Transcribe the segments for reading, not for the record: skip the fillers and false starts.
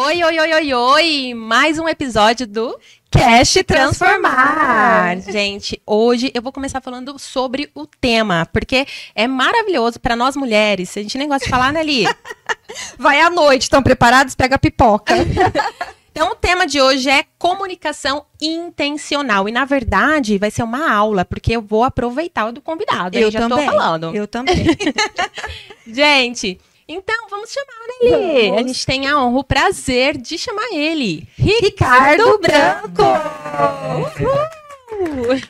Oi, oi, oi, oi, oi! Mais um episódio do Cast Transformar. Gente, hoje eu vou começar falando sobre o tema, porque é maravilhoso para nós mulheres. A gente nem gosta de falar, né, Li? Vai à noite, estão preparados? Pega a pipoca. Então, o tema de hoje é comunicação intencional. E, na verdade, vai ser uma aula, porque eu vou aproveitar o do convidado. Eu já também. tô falando. Eu também. Gente, então vamos chamar ele. A gente tem a honra, o prazer de chamar ele. Ricardo Branco.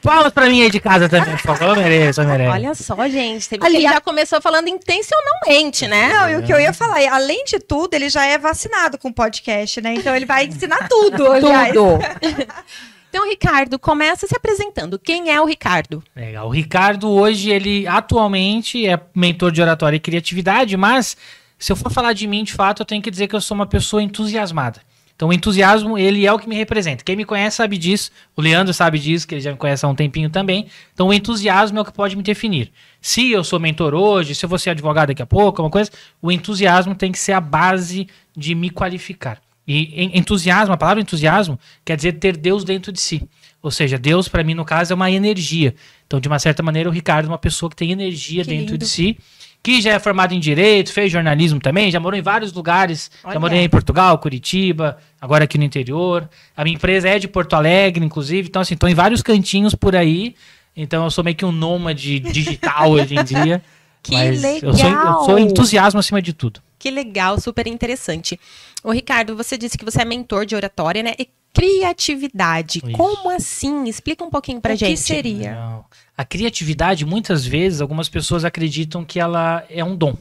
Palmas pra mim aí de casa também, por favor. Eu mereço. Olha só, gente. Ele já começou falando intencionalmente, né? Não, e o que eu ia falar, além de tudo, ele já é vacinado com podcast, né? Então ele vai ensinar tudo. Aliás. Tudo. Então, Ricardo, começa se apresentando. Quem é o Ricardo? Legal. O Ricardo hoje, ele atualmente é mentor de oratória e criatividade, mas se eu for falar de mim, de fato, eu tenho que dizer que eu sou uma pessoa entusiasmada. Então, o entusiasmo, ele é o que me representa. Quem me conhece sabe disso. O Leandro sabe disso, que ele já me conhece há um tempinho também. Então, o entusiasmo é o que pode me definir. Se eu sou mentor hoje, se eu vou ser advogado daqui a pouco, uma coisa, o entusiasmo tem que ser a base de me qualificar. E entusiasmo, a palavra entusiasmo, quer dizer ter Deus dentro de si. Ou seja, Deus, para mim, no caso, é uma energia. Então, de uma certa maneira, o Ricardo é uma pessoa que tem energia dentro de si, que já é formado em Direito, fez jornalismo também, já morou em vários lugares. Olha. Já morei em Portugal, Curitiba, agora aqui no interior. A minha empresa é de Porto Alegre, inclusive. Então, assim, estou em vários cantinhos por aí. Então, eu sou meio que um nômade digital hoje em dia. Que mas legal! Eu sou entusiasmo acima de tudo. Que legal, super interessante. Ô, Ricardo, você disse que você é mentor de oratória, né? E criatividade. Isso. Como assim? Explica um pouquinho pra gente. O que seria? Não. A criatividade, muitas vezes, algumas pessoas acreditam que ela é um dom.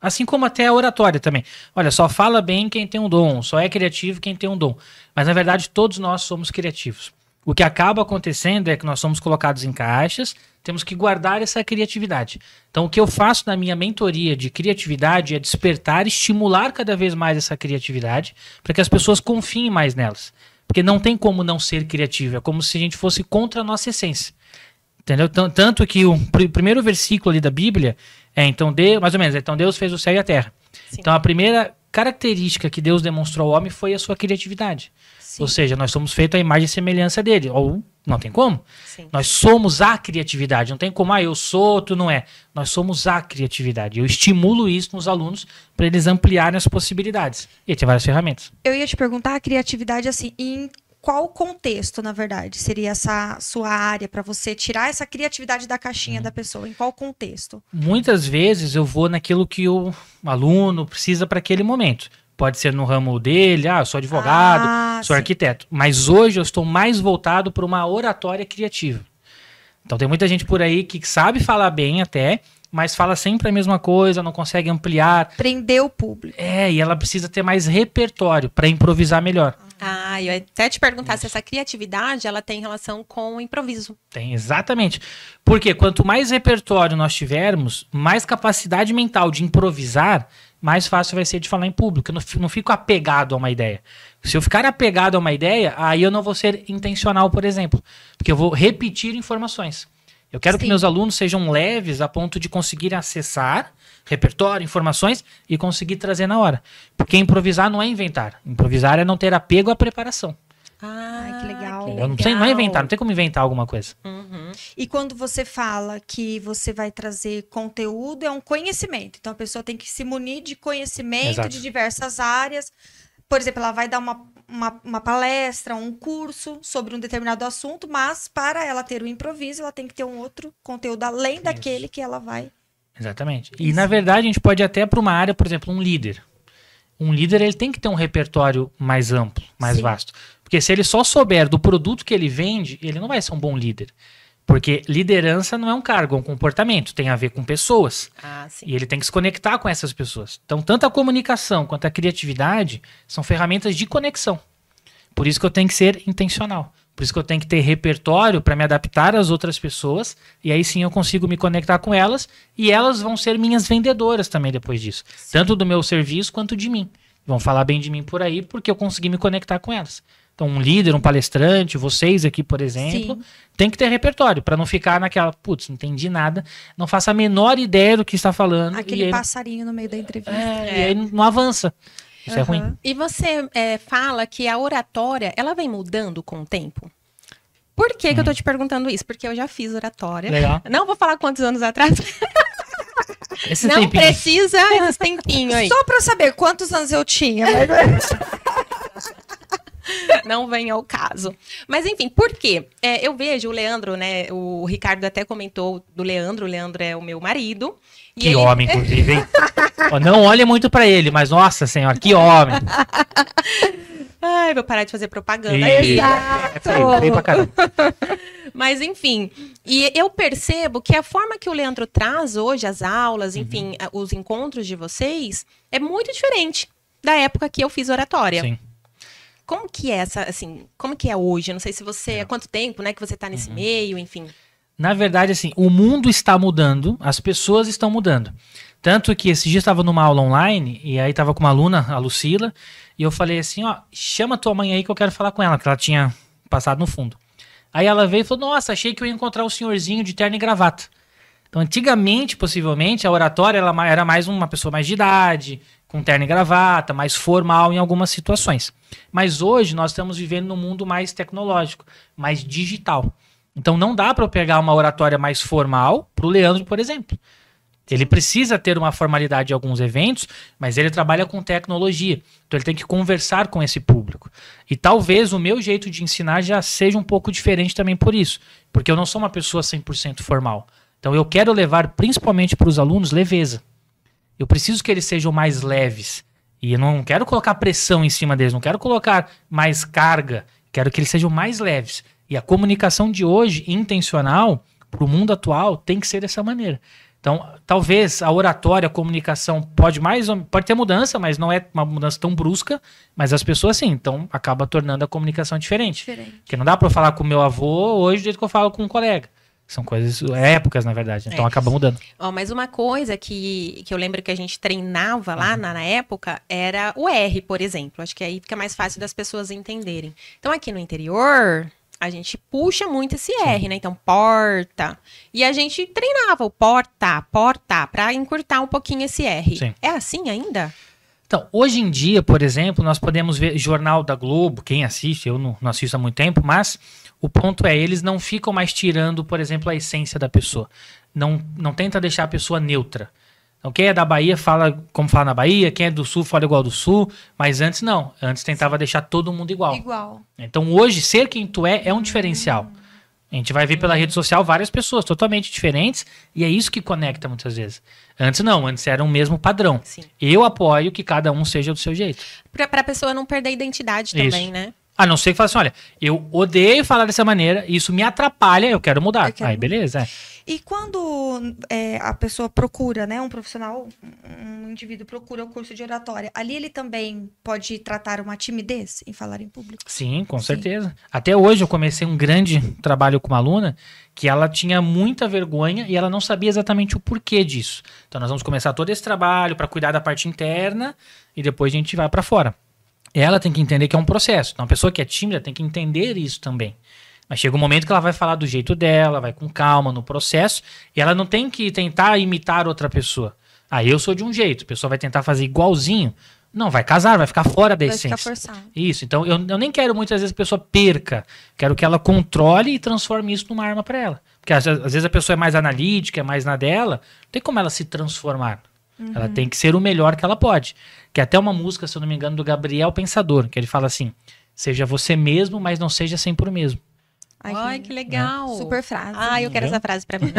Assim como até a oratória também. Olha, só fala bem quem tem um dom, só é criativo quem tem um dom. Mas, na verdade, todos nós somos criativos. O que acaba acontecendo é que nós somos colocados em caixas, temos que guardar essa criatividade. Então, o que eu faço na minha mentoria de criatividade é despertar, estimular cada vez mais essa criatividade, para que as pessoas confiem mais nelas. Porque não tem como não ser criativo, é como se a gente fosse contra a nossa essência. Entendeu? Tanto que o primeiro versículo ali da Bíblia é, então Deus fez o céu e a terra. Sim. Então, a primeira característica que Deus demonstrou ao homem foi a sua criatividade. Sim. Ou seja, nós somos feitos à imagem e semelhança dele. Ou não tem como. Sim. Nós somos a criatividade. Não tem como, eu sou, tu não é. Nós somos a criatividade. Eu estimulo isso nos alunos para eles ampliarem as possibilidades. E tem várias ferramentas. Eu ia te perguntar a criatividade, assim, em qual contexto, na verdade, seria essa sua área para você tirar essa criatividade da caixinha da pessoa? Em qual contexto? Muitas vezes eu vou naquilo que o aluno precisa para aquele momento. Pode ser no ramo dele, eu sou advogado, sou sim. arquiteto. Mas hoje eu estou mais voltado para uma oratória criativa. Então tem muita gente por aí que sabe falar bem até, mas fala sempre a mesma coisa, não consegue ampliar. Prender o público. E ela precisa ter mais repertório para improvisar melhor. Eu ia até te perguntar se essa criatividade ela tem relação com o improviso. Tem, exatamente. Porque quanto mais repertório nós tivermos, mais capacidade mental de improvisar, mais fácil vai ser de falar em público. Eu não fico apegado a uma ideia. Se eu ficar apegado a uma ideia, aí eu não vou ser intencional, por exemplo. Porque eu vou repetir informações. Eu quero que meus alunos sejam leves a ponto de conseguirem acessar repertório, informações e conseguir trazer na hora. Porque improvisar não é inventar. Improvisar é não ter apego à preparação. Que legal. Eu não é inventar, não tem como inventar alguma coisa. Uhum. E quando você fala que você vai trazer conteúdo, é um conhecimento. Então, a pessoa tem que se munir de conhecimento Exato. de diversas áreas. Por exemplo, ela vai dar uma palestra, um curso sobre um determinado assunto, mas para ela ter o improviso, ela tem que ter um outro conteúdo além daquele que ela vai... Exatamente. E, na verdade, a gente pode até para uma área, por exemplo, um líder. Um líder, ele tem que ter um repertório mais amplo, mais vasto. Porque se ele só souber do produto que ele vende, ele não vai ser um bom líder. Porque liderança não é um cargo, é um comportamento. Tem a ver com pessoas. Sim. E ele tem que se conectar com essas pessoas. Então, tanto a comunicação quanto a criatividade são ferramentas de conexão. Por isso que eu tenho que ser intencional. Por isso que eu tenho que ter repertório para me adaptar às outras pessoas. E aí sim eu consigo me conectar com elas. E elas vão ser minhas vendedoras também depois disso. Sim. Tanto do meu serviço quanto de mim. Vão falar bem de mim por aí porque eu consegui me conectar com elas. Então um líder, um palestrante, vocês aqui, por exemplo, tem que ter repertório para não ficar naquela, putz, não entendi nada, não faço a menor ideia do que está falando. Aquele passarinho no meio da entrevista. E aí não avança. Isso é ruim. E você fala que a oratória, ela vem mudando com o tempo? Por que que eu tô te perguntando isso? Porque eu já fiz oratória. Legal. Não vou falar quantos anos atrás. Esse Não tempinho. precisa esse tempinho aí. Só pra eu saber quantos anos eu tinha. Não vem ao caso. Mas enfim, por quê? Eu vejo o Leandro, né? O Ricardo até comentou do Leandro. O Leandro é o meu marido. E Que ele- homem, inclusive, hein? Ó, não olha muito pra ele, mas nossa senhora, que homem. Ai, vou parar de fazer propaganda. E- aqui. É feio pra caramba. Mas enfim, e eu percebo que a forma que o Leandro traz hoje as aulas, enfim, os encontros de vocês, é muito diferente da época que eu fiz oratória. Sim. Como que é essa, assim, como que é hoje? Eu não sei se você, há quanto tempo, né, que você tá nesse meio, enfim. Na verdade, assim, o mundo está mudando, as pessoas estão mudando. Tanto que esse dia eu estava numa aula online, e aí estava com uma aluna, a Lucila, e eu falei assim, ó, chama tua mãe aí que eu quero falar com ela, porque ela tinha passado no fundo. Aí ela veio e falou, nossa, achei que eu ia encontrar o senhorzinho de terno e gravata. Então, antigamente, possivelmente, a oratória ela era mais uma pessoa mais de idade, com terno e gravata, mais formal em algumas situações. Mas hoje nós estamos vivendo num mundo mais tecnológico, mais digital. Então não dá para eu pegar uma oratória mais formal para o Leandro, por exemplo. Ele precisa ter uma formalidade em alguns eventos, mas ele trabalha com tecnologia. Então ele tem que conversar com esse público. E talvez o meu jeito de ensinar já seja um pouco diferente também por isso. Porque eu não sou uma pessoa 100% formal. Então eu quero levar principalmente para os alunos leveza. Eu preciso que eles sejam mais leves. E eu não quero colocar pressão em cima deles, não quero colocar mais carga. Quero que eles sejam mais leves. E a comunicação de hoje, intencional, para o mundo atual, tem que ser dessa maneira. Então, talvez a oratória, a comunicação pode ter mudança, mas não é uma mudança tão brusca, mas as pessoas sim, então acaba tornando a comunicação diferente. Porque não dá para eu falar com o meu avô hoje do jeito que eu falo com um colega. São coisas, épocas, na verdade, então acaba mudando. Ó, mas uma coisa que eu lembro que a gente treinava lá na época era o R, por exemplo. Acho que aí fica mais fácil das pessoas entenderem. Então, aqui no interior, a gente puxa muito esse R, né? Então, porta. E a gente treinava o porta, pra encurtar um pouquinho esse R. Sim. É assim ainda? Então, hoje em dia, por exemplo, nós podemos ver Jornal da Globo, quem assiste, eu não assisto há muito tempo, mas o ponto é, eles não ficam mais tirando, por exemplo, a essência da pessoa. Não tenta deixar a pessoa neutra. Então, quem é da Bahia fala como fala na Bahia, quem é do Sul fala igual do Sul, mas antes não. Antes tentava deixar todo mundo igual. Igual. Então, hoje, ser quem tu é um diferencial. A gente vai ver pela rede social várias pessoas totalmente diferentes e é isso que conecta muitas vezes. Antes não, antes era um mesmo padrão. Sim. Eu apoio que cada um seja do seu jeito. Pra pessoa não perder a identidade também, Isso. né? A não ser que fale assim, olha, eu odeio falar dessa maneira, isso me atrapalha, eu quero mudar. Eu quero Aí, beleza. E quando a pessoa procura, né, um profissional, um indivíduo procura o curso de oratória, ali ele também pode tratar uma timidez em falar em público? Sim, com Sim. certeza. Até hoje eu comecei um grande trabalho com uma aluna que ela tinha muita vergonha e ela não sabia exatamente o porquê disso. Então nós vamos começar todo esse trabalho para cuidar da parte interna e depois a gente vai para fora. Ela tem que entender que é um processo. Então, a pessoa que é tímida tem que entender isso também. Mas chega um momento que ela vai falar do jeito dela, vai com calma no processo, e ela não tem que tentar imitar outra pessoa. Ah, eu sou de um jeito, a pessoa vai tentar fazer igualzinho. Não, vai casar, vai ficar fora da Vai essência. ficar forçado. Isso, então eu nem quero muitas vezes que a pessoa perca. Quero que ela controle e transforme isso numa arma para ela. Porque às vezes a pessoa é mais analítica, é mais na dela, não tem como ela se transformar. Ela tem que ser o melhor que ela pode. Que é até uma música, se eu não me engano, do Gabriel Pensador, que ele fala assim, seja você mesmo, mas não seja sempre o mesmo. Ai, que legal. Super frase. Ah, eu quero Entendeu? essa frase pra mim.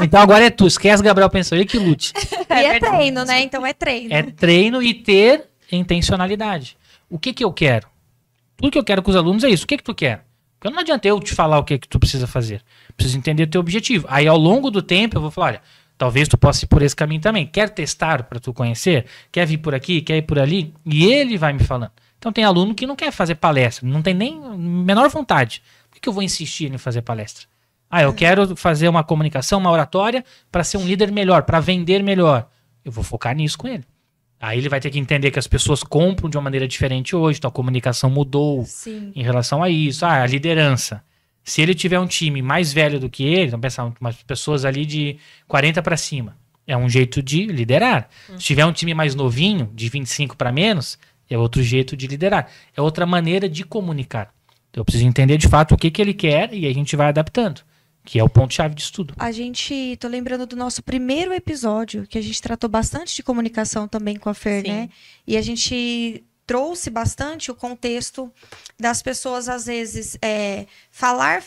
Então agora é tu, esquece Gabriel Pensador e que lute. E é treino, né? Então é treino. É treino e ter intencionalidade. O que eu quero? Tudo que eu quero com os alunos é isso. O que tu quer? Porque não adianta eu te falar o que tu precisa fazer. Preciso entender o teu objetivo. Aí ao longo do tempo eu vou falar, olha, talvez tu possa ir por esse caminho também. Quer testar para tu conhecer? Quer vir por aqui? Quer ir por ali? E ele vai me falando. Então tem aluno que não quer fazer palestra, não tem nem menor vontade. Por que eu vou insistir em fazer palestra? Ah, eu quero fazer uma comunicação, uma oratória para ser um líder melhor, para vender melhor. Eu vou focar nisso com ele. Aí ele vai ter que entender que as pessoas compram de uma maneira diferente hoje, então a comunicação mudou Sim. em relação a isso. Ah, a liderança. Se ele tiver um time mais velho do que ele, então pensar umas pessoas ali de 40 para cima, É um jeito de liderar. Se tiver um time mais novinho, de 25 para menos, é outro jeito de liderar. É outra maneira de comunicar. Então, eu preciso entender de fato o que ele quer e aí a gente vai adaptando. Que é o ponto-chave de estudo. Tô lembrando do nosso primeiro episódio, que a gente tratou bastante de comunicação também com a Fer, Sim. né? E a gente trouxe bastante o contexto das pessoas, às vezes, falar,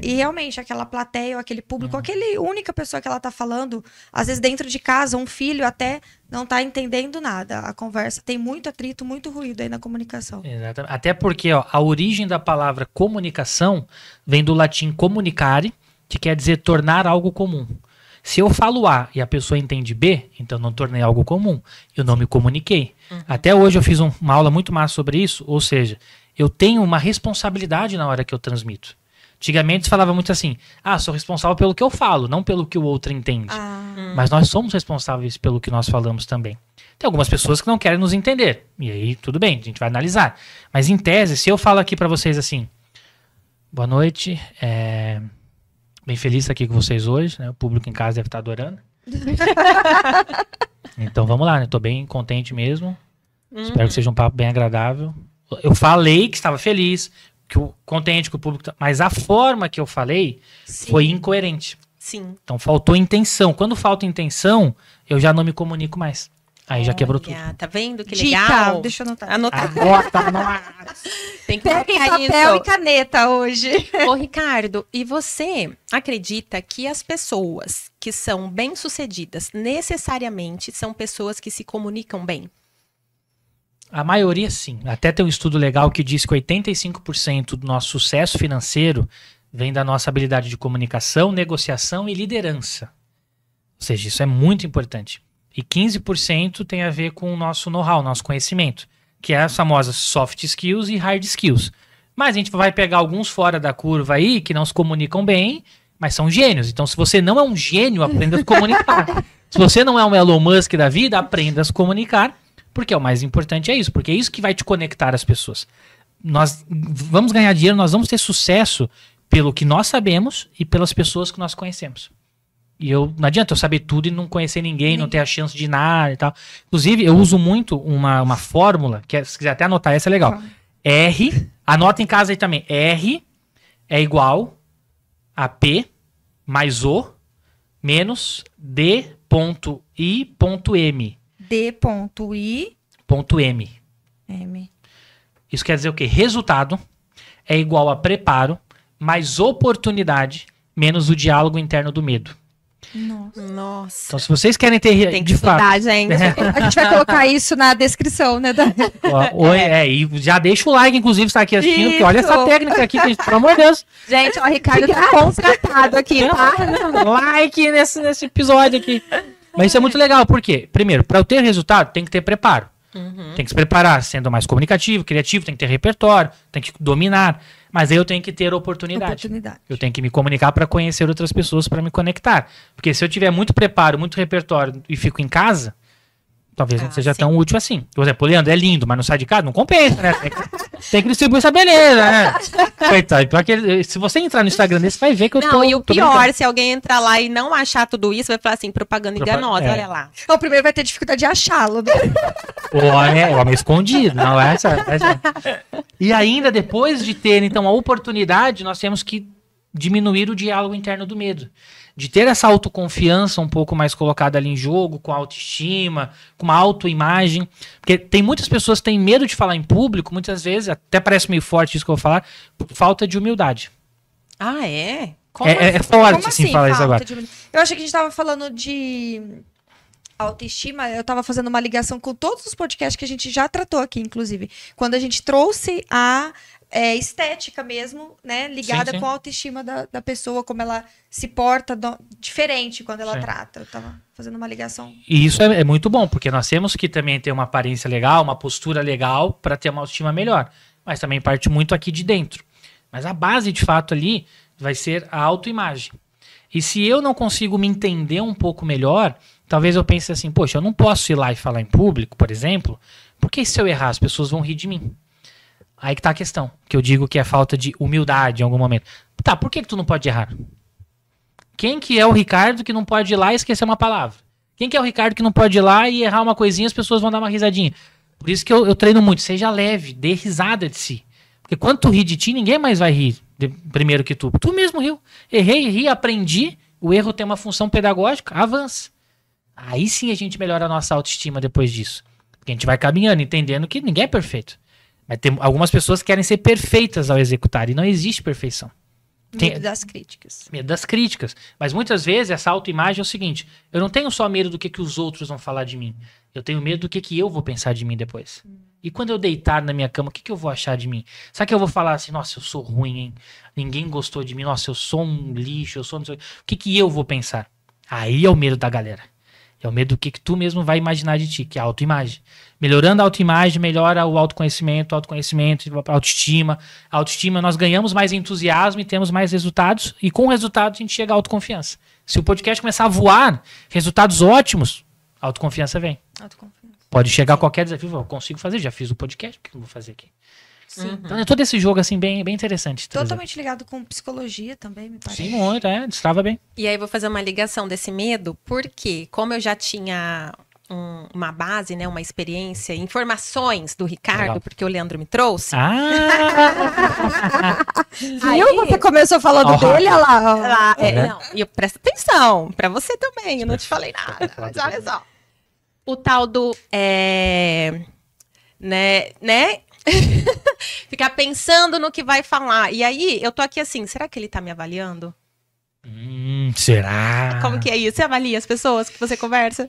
e realmente aquela plateia ou aquele público, aquele única pessoa que ela tá falando, às vezes dentro de casa, um filho até não tá entendendo nada. A conversa tem muito atrito, muito ruído aí na comunicação. Exatamente. Até porque a origem da palavra comunicação vem do latim comunicare, que quer dizer tornar algo comum. Se eu falo A e a pessoa entende B, então não tornei algo comum. Eu não me comuniquei. Até hoje eu fiz uma aula muito massa sobre isso, ou seja, eu tenho uma responsabilidade na hora que eu transmito. Antigamente se falava muito assim, sou responsável pelo que eu falo, não pelo que o outro entende. Mas nós somos responsáveis pelo que nós falamos também. Tem algumas pessoas que não querem nos entender. E aí, tudo bem, a gente vai analisar. Mas em tese, se eu falo aqui pra vocês assim, boa noite, bem feliz de estar aqui com vocês hoje, né? O público em casa deve estar adorando. Então vamos lá, né? Tô bem contente mesmo. Espero que seja um papo bem agradável. Eu falei que estava feliz, contente com o público, mas a forma que eu falei foi incoerente. Sim. Então faltou intenção. Quando falta intenção, eu já não me comunico mais. Aí já quebrou tudo. Tá vendo que Dica, legal? deixa eu anotar. Tem que Peguem marcar papel isso. e caneta hoje. Ô, Ricardo, e você acredita que as pessoas que são bem-sucedidas necessariamente são pessoas que se comunicam bem? A maioria, sim. Até tem um estudo legal que diz que 85% do nosso sucesso financeiro vem da nossa habilidade de comunicação, negociação e liderança. Ou seja, isso é muito importante. E 15% tem a ver com o nosso know-how, nosso conhecimento, que é as famosas soft skills e hard skills. Mas a gente vai pegar alguns fora da curva aí, que não se comunicam bem, mas são gênios. Então, se você não é um gênio, aprenda a se comunicar. Se você não é um Elon Musk da vida, aprenda a se comunicar, porque o mais importante é isso, porque é isso que vai te conectar às pessoas. Nós vamos ganhar dinheiro, nós vamos ter sucesso pelo que nós sabemos e pelas pessoas que nós conhecemos. E não adianta eu saber tudo e não conhecer ninguém, não ter a chance de nada e tal. Inclusive, eu uso muito uma fórmula, que se quiser até anotar, essa é legal. R, anota em casa aí também. R é igual a P mais O menos D.I.M. D.I.M. M. Isso quer dizer o quê? Resultado é igual a preparo mais oportunidade menos o diálogo interno do medo. Nossa. Então, se vocês querem ter Tem que de fato, estudar, gente. A gente vai colocar isso na descrição, né? e já deixa o like, inclusive, se está aqui assistindo, porque olha essa técnica aqui, gente, pelo amor de Deus. Gente, o Ricardo tá contratado aqui, tá? Like nesse episódio aqui. Mas isso é muito legal, por quê? Primeiro, para eu ter resultado, tem que ter preparo. Tem que se preparar, sendo mais comunicativo, criativo, tem que ter repertório, tem que dominar. Mas aí eu tenho que ter oportunidade. Eu tenho que me comunicar para conhecer outras pessoas, para me conectar. Porque se eu tiver muito preparo, muito repertório e fico em casa, talvez não seja tão útil assim. Por exemplo, o Leandro é lindo, mas não sai de casa, não compensa, né? Tem que distribuir essa beleza, né? Coitado, se você entrar no Instagram desse, vai ver que eu tô... Não, e o pior, brincando. se alguém entrar lá e não achar tudo isso, vai falar assim, propaganda enganosa, olha lá. O primeiro vai ter dificuldade de achá-lo. Né? O homem escondido, não é essa. E ainda depois de ter, então, a oportunidade, nós temos que diminuir o diálogo interno do medo. De ter essa autoconfiança um pouco mais colocada ali em jogo, com autoestima, com uma autoimagem. Porque tem muitas pessoas que têm medo de falar em público, muitas vezes, até parece meio forte isso que eu vou falar, por falta de humildade. Ah, é? É forte, assim, falar isso agora. Eu achei que a gente tava falando de autoestima, eu tava fazendo uma ligação com todos os podcasts que a gente já tratou aqui, inclusive. Quando a gente trouxe a estética mesmo, né? Ligada com a autoestima da pessoa, como ela se porta diferente quando ela trata. Eu tava fazendo uma ligação. E isso é muito bom, porque nós temos que também ter uma aparência legal, uma postura legal para ter uma autoestima melhor. Mas também parte muito aqui de dentro. Mas a base, de fato, ali vai ser a autoimagem. E se eu não consigo me entender um pouco melhor, talvez eu pense assim, poxa, eu não posso ir lá e falar em público, por exemplo, porque se eu errar, as pessoas vão rir de mim. Aí que tá a questão, que eu digo que é falta de humildade em algum momento. Tá, por que tu não pode errar? Quem que é o Ricardo que não pode ir lá e esquecer uma palavra? Quem que é o Ricardo que não pode ir lá e errar uma coisinha, as pessoas vão dar uma risadinha? Por isso que eu treino muito. Seja leve, dê risada de si. Porque quando tu ri de ti, ninguém mais vai rir primeiro que tu. Tu mesmo riu. Errei, ri, aprendi. O erro tem uma função pedagógica, avança. Aí sim a gente melhora a nossa autoestima depois disso. Porque a gente vai caminhando, entendendo que ninguém é perfeito. Mas tem algumas pessoas que querem ser perfeitas ao executar. E não existe perfeição. Medo das críticas. Medo das críticas. Mas muitas vezes essa autoimagem é o seguinte: eu não tenho só medo do que os outros vão falar de mim. Eu tenho medo do que eu vou pensar de mim depois. E quando eu deitar na minha cama, o que eu vou achar de mim? Será que eu vou falar assim, nossa, eu sou ruim, hein? Ninguém gostou de mim, nossa, eu sou um lixo, eu sou... Não sei... O que eu vou pensar? Aí é o medo da galera. É o medo do que tu mesmo vai imaginar de ti, que é a autoimagem. Melhorando a autoimagem, melhora o autoconhecimento, a autoestima. A autoestima, nós ganhamos mais entusiasmo e temos mais resultados. E com o resultado, a gente chega à autoconfiança. Se o podcast começar a voar, resultados ótimos, a autoconfiança vem. Autoconfiança. Pode chegar a qualquer desafio. Eu consigo fazer, já fiz o podcast, o que eu vou fazer aqui? Sim. Então é todo esse jogo assim bem interessante. Totalmente ligado com psicologia também, me parece. Sim, muito, destrava bem. E aí eu vou fazer uma ligação desse medo, porque como eu já tinha uma base, né, uma experiência, informações do Ricardo, Legal. porque o Leandro me trouxe. Viu? Você começou falando dele, olha lá. Não, e presta atenção, pra você também, eu não te falei nada, mas olha só. O tal do, né? Ficar pensando no que vai falar. E aí, eu tô aqui assim, será que ele tá me avaliando? Será? Como que é isso? Você avalia as pessoas que você conversa?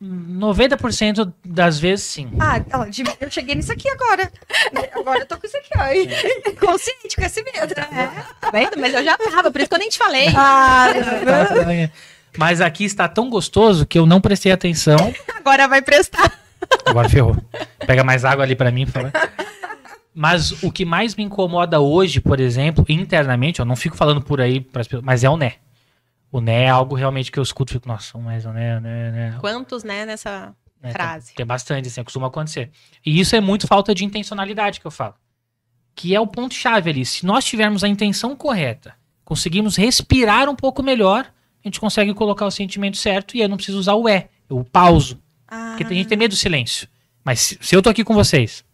90% das vezes, sim. Eu cheguei nisso aqui agora. Agora eu tô com isso aqui, ó. Consciente com esse medo, né? Tá vendo? Mas eu já tava, por isso que eu nem te falei. Mas aqui está tão gostoso que eu não prestei atenção. Agora vai prestar. Agora ferrou. Pega mais água ali pra mim, por favor. Mas o que mais me incomoda hoje, por exemplo, internamente, eu não fico falando por aí pras pessoas, mas é o né. O né é algo realmente que eu escuto e fico, nossa, mas o né. Quantos, né, nessa frase? Tem bastante, assim, costuma acontecer. E isso é muito falta de intencionalidade que eu falo. Que é o ponto-chave ali. Se nós tivermos a intenção correta, conseguimos respirar um pouco melhor, a gente consegue colocar o sentimento certo e eu não preciso usar o eu pauso. Porque a gente tem medo do silêncio. Mas se eu tô aqui com vocês,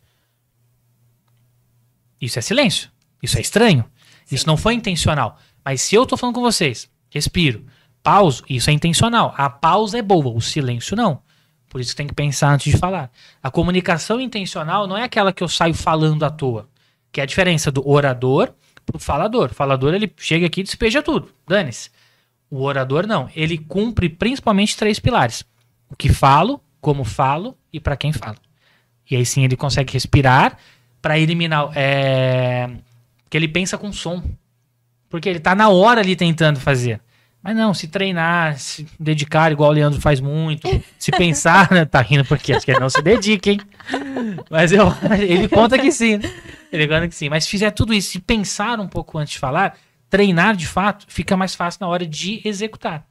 isso é silêncio. Isso é estranho. Sim. Isso não foi intencional. Mas se eu tô falando com vocês, respiro, pauso, isso é intencional. A pausa é boa, o silêncio não. Por isso tem que pensar antes de falar. A comunicação intencional não é aquela que eu saio falando à toa. Que é a diferença do orador pro falador. O falador, ele chega aqui e despeja tudo. Dane-se. O orador não. Ele cumpre principalmente 3 pilares. O que falo, como falo e para quem falo. E aí sim ele consegue respirar para eliminar... que ele pensa com som. Porque ele tá na hora ali tentando fazer. Mas não, se treinar, se dedicar, igual o Leandro faz muito, se pensar, né? Tá rindo porque acho que ele não se dedica, hein? Mas ele conta que sim, né? Ele conta que sim. Mas se fizer tudo isso, se pensar um pouco antes de falar, treinar de fato, fica mais fácil na hora de executar.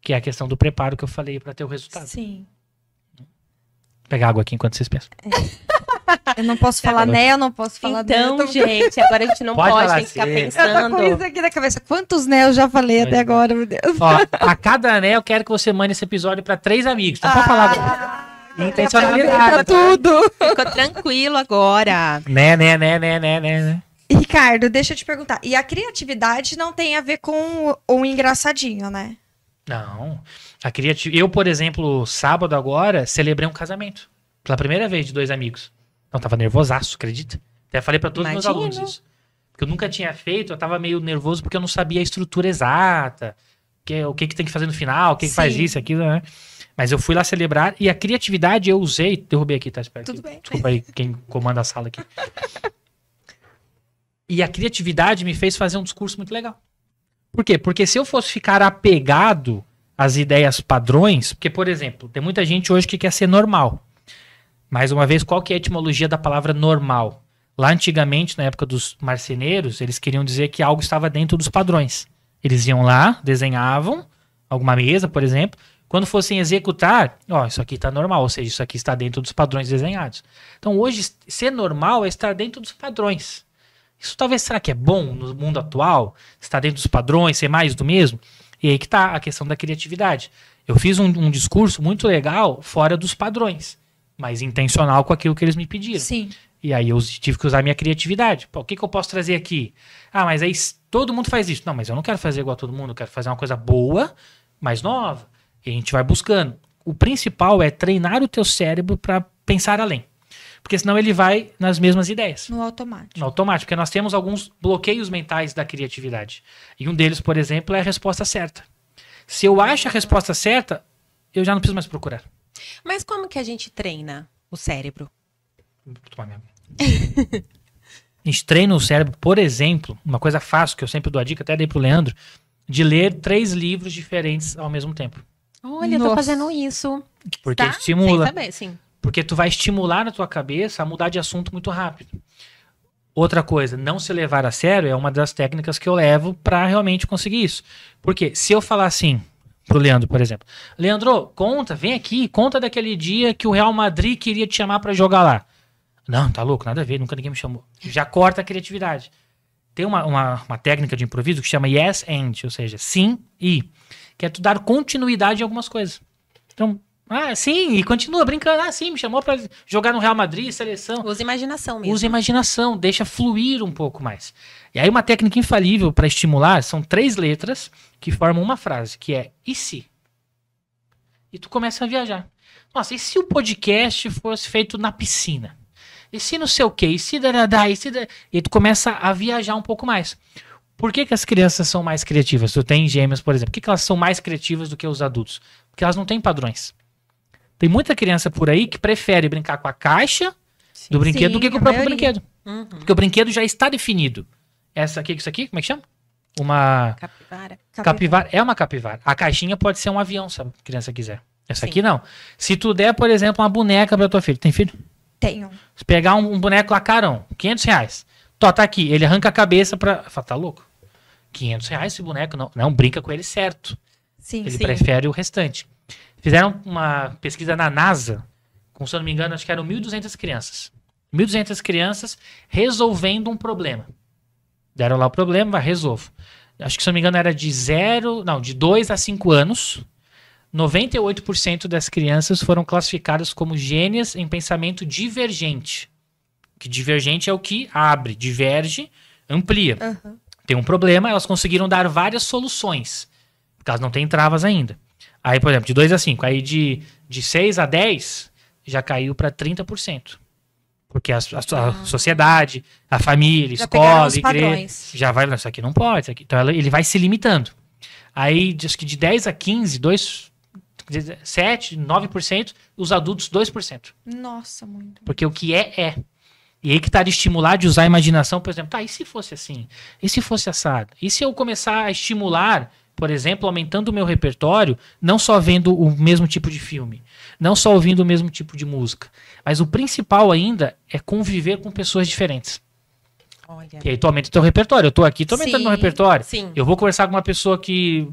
Que é a questão do preparo que eu falei para ter o resultado. Sim. Vou pegar água aqui enquanto vocês pensam. Eu não posso falar né, eu não posso falar então, gente, agora a gente não pode, tem que ficar pensando. Eu tô com isso aqui na cabeça. Quantos né eu já falei até agora, meu Deus. Ó, a cada né eu quero que você mande esse episódio para 3 amigos. Então pode falar agora. Intencionalidade. Tudo. Ficou tranquilo agora. Né. Ricardo, deixa eu te perguntar. E a criatividade não tem a ver com o engraçadinho, né? Não. Eu, por exemplo, sábado agora, celebrei um casamento. Pela primeira vez de 2 amigos. Não, tava nervosaço, acredita? Até falei pra todos os meus alunos isso. Porque eu nunca tinha feito, eu tava meio nervoso porque eu não sabia a estrutura exata. O que tem que fazer no final, o que faz isso, aquilo, né? Mas eu fui lá celebrar e a criatividade eu usei... Derrubei aqui, tá? Espera Tudo aqui. bem. Desculpa aí quem comanda a sala aqui. E a criatividade me fez fazer um discurso muito legal. Por quê? Porque se eu fosse ficar apegado às ideias padrões... Porque, por exemplo, tem muita gente hoje que quer ser normal. Mais uma vez, qual que é a etimologia da palavra normal? Lá antigamente, na época dos marceneiros, eles queriam dizer que algo estava dentro dos padrões. Eles iam lá, desenhavam alguma mesa, por exemplo. Quando fossem executar, isso aqui está normal, ou seja, isso aqui está dentro dos padrões desenhados. Então hoje, ser normal é estar dentro dos padrões. Isso talvez, será que é bom no mundo atual? Estar dentro dos padrões, ser mais do mesmo? E aí que está a questão da criatividade. Eu fiz um discurso muito legal fora dos padrões, mas intencional com aquilo que eles me pediram. Sim. E aí eu tive que usar minha criatividade. Pô, o que eu posso trazer aqui? Ah, mas aí todo mundo faz isso. Não, mas eu não quero fazer igual a todo mundo. Eu quero fazer uma coisa boa, mais nova. E a gente vai buscando. O principal é treinar o teu cérebro para pensar além. Porque senão ele vai nas mesmas ideias. No automático. No automático. Porque nós temos alguns bloqueios mentais da criatividade. E um deles, por exemplo, é a resposta certa. Se eu acho a resposta certa, eu já não preciso mais procurar. Mas como que a gente treina o cérebro? Vou tomar minha água. A gente treina o cérebro, por exemplo, uma coisa fácil que eu sempre dou a dica, até dei pro Leandro, de ler 3 livros diferentes ao mesmo tempo. Olha, eu tô fazendo isso. Porque Tá? estimula. Sem saber, sim. Porque tu vai estimular na tua cabeça a mudar de assunto muito rápido. Outra coisa, não se levar a sério é uma das técnicas que eu levo pra realmente conseguir isso. Porque se eu falar assim pro Leandro, por exemplo, Leandro, conta, vem aqui, conta daquele dia que o Real Madrid queria te chamar pra jogar lá. Não, tá louco, nada a ver, nunca ninguém me chamou. Já corta a criatividade. Tem uma técnica de improviso que chama yes and, ou seja, sim e, que é tu dar continuidade em algumas coisas. Então, sim, e continua brincando. Sim, me chamou pra jogar no Real Madrid, seleção. Usa imaginação mesmo. Usa imaginação, deixa fluir um pouco mais. E aí uma técnica infalível para estimular são 3 letras que formam uma frase, que é e se? E tu começa a viajar. Nossa, e se o podcast fosse feito na piscina? E se não sei o quê? E se dadadá? E aí tu começa a viajar um pouco mais. Por que as crianças são mais criativas? Tu tem gêmeas, por exemplo. Por que elas são mais criativas do que os adultos? Porque elas não têm padrões. Tem muita criança por aí que prefere brincar com a caixa do brinquedo do que com o próprio brinquedo. Uhum. Porque o brinquedo já está definido. Isso aqui, como é que chama? Uma Capivara. capivara. É uma capivara. A caixinha pode ser um avião, se a criança quiser. Essa Sim. aqui não. Se tu der, por exemplo, uma boneca pra tua filha. Tem filho? Tenho. Se pegar um boneco lá carão, R$500. Tá aqui. Ele arranca a cabeça pra... Fala, tá louco? R$500 esse boneco? Não, brinca com ele certo. Sim, Ele sim. prefere o restante. Fizeram uma pesquisa na NASA, com, se eu não me engano, acho que eram 1.200 crianças. 1.200 crianças resolvendo um problema. Deram lá o problema, resolvo. Acho que, se eu não me engano, era de 2 a 5 anos. 98% das crianças foram classificadas como gênias em pensamento divergente. Que divergente é o que abre, diverge, amplia. Uhum. Tem um problema, elas conseguiram dar várias soluções. Porque elas não têm travas ainda. Aí, por exemplo, de 2 a 5. Aí de 6 a 10, já caiu para 30%. Porque a sociedade, a família, Já pegaram escola, os igreja, padrões. já vai, isso aqui não pode. Isso aqui. Então ele vai se limitando. Aí, diz que de 10 a 15, 7, 9%, os adultos 2%. Nossa, muito. Porque o que é. E aí que tá de estimular, de usar a imaginação, por exemplo, e se fosse assim? E se fosse assado? E se eu começar a estimular, por exemplo, aumentando o meu repertório, não só vendo o mesmo tipo de filme, não só ouvindo o mesmo tipo de música, mas o principal ainda é conviver com pessoas diferentes. Olha. E aí tu aumenta o teu repertório. Eu tô aqui, tô aumentando Sim, meu repertório. sim. Eu vou conversar com uma pessoa que,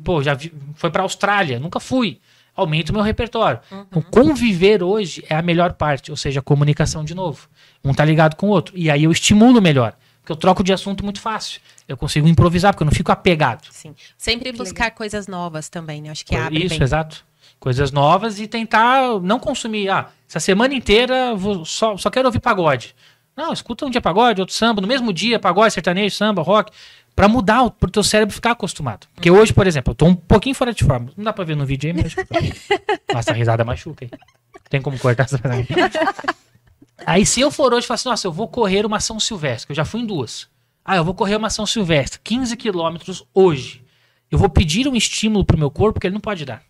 foi pra Austrália, nunca fui. Aumenta o meu repertório. Então, conviver hoje é a melhor parte, ou seja, a comunicação de novo. Um tá ligado com o outro. E aí eu estimulo melhor. Porque eu troco de assunto muito fácil. Eu consigo improvisar, porque eu não fico apegado. Sim. Sempre buscar coisas novas também, né? Acho que abre Isso, bem. exato. Coisas novas e tentar não consumir. Essa semana inteira só quero ouvir pagode. Não, escuta um dia pagode, outro samba. No mesmo dia, pagode, sertanejo, samba, rock. Pra mudar, pro teu cérebro ficar acostumado. Porque hoje, por exemplo, eu tô um pouquinho fora de forma. Não dá pra ver no vídeo aí, mas... Nossa, a risada machuca aí. Tem como cortar essa risada. Aí se eu for hoje e falar assim, nossa, eu vou correr uma São Silvestre, que eu já fui em 2. Eu vou correr uma São Silvestre, 15 quilômetros hoje. Eu vou pedir um estímulo pro meu corpo que ele não pode dar.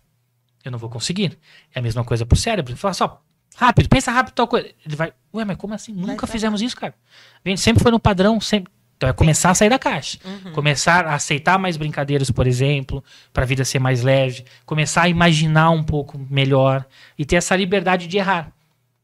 Eu não vou conseguir. É a mesma coisa pro cérebro. Fala só, rápido, pensa rápido tal coisa. Ele vai, mas como assim? Nunca fizemos isso, cara. A gente sempre foi no padrão, sempre. Então é começar a sair da caixa. Começar a aceitar mais brincadeiras, por exemplo, para a vida ser mais leve. Começar a imaginar um pouco melhor e ter essa liberdade de errar.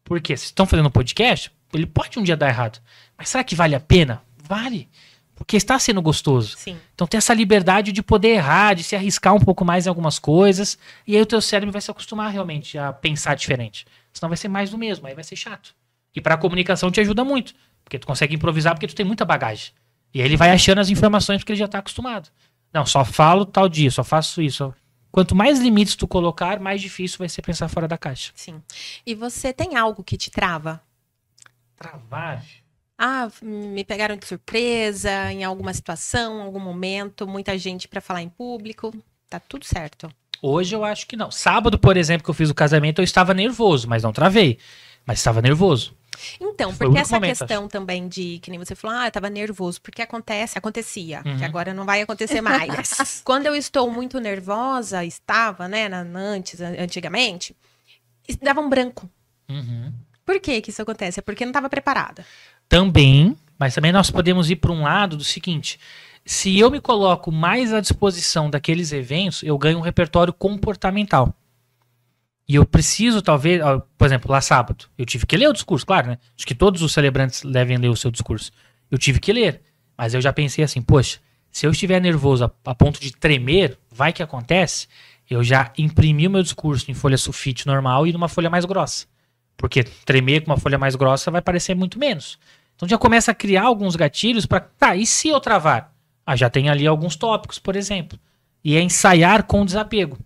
Porque se estão fazendo um podcast, ele pode um dia dar errado. Mas será que vale a pena? Vale. Porque está sendo gostoso. Sim. Então tem essa liberdade de poder errar, de se arriscar um pouco mais em algumas coisas. E aí o teu cérebro vai se acostumar realmente a pensar diferente. Senão vai ser mais do mesmo, aí vai ser chato. E para a comunicação te ajuda muito. Porque tu consegue improvisar porque tu tem muita bagagem. E aí ele vai achando as informações porque ele já está acostumado. Não, só falo tal dia, só faço isso. Quanto mais limites tu colocar, mais difícil vai ser pensar fora da caixa. Sim. E você tem algo que te trava? Travar? Ah, me pegaram de surpresa em alguma situação, algum momento, muita gente para falar em público. Tá tudo certo. Hoje eu acho que não. Sábado, por exemplo, que eu fiz o casamento, eu estava nervoso, mas não travei. Mas estava nervoso. Então, Foi o porque único essa momento, questão também de, que nem você falou, eu tava nervoso, porque acontecia, que agora não vai acontecer mais. Quando eu estou muito nervosa, estava, né, antigamente, dava um branco. Uhum. Por que isso acontece? É porque não estava preparada. Também, mas também nós podemos ir para um lado do seguinte: se eu me coloco mais à disposição daqueles eventos, eu ganho um repertório comportamental. E eu preciso, talvez, por exemplo, lá sábado, eu tive que ler o discurso, claro, né? Acho que todos os celebrantes devem ler o seu discurso. Eu tive que ler, mas eu já pensei assim, poxa, se eu estiver nervoso a ponto de tremer, vai que acontece, eu já imprimi o meu discurso em folha sulfite normal e numa folha mais grossa. Porque tremer com uma folha mais grossa vai parecer muito menos. Então já começa a criar alguns gatilhos para, tá, e se eu travar? Já tem ali alguns tópicos, por exemplo. E é ensaiar com desapego.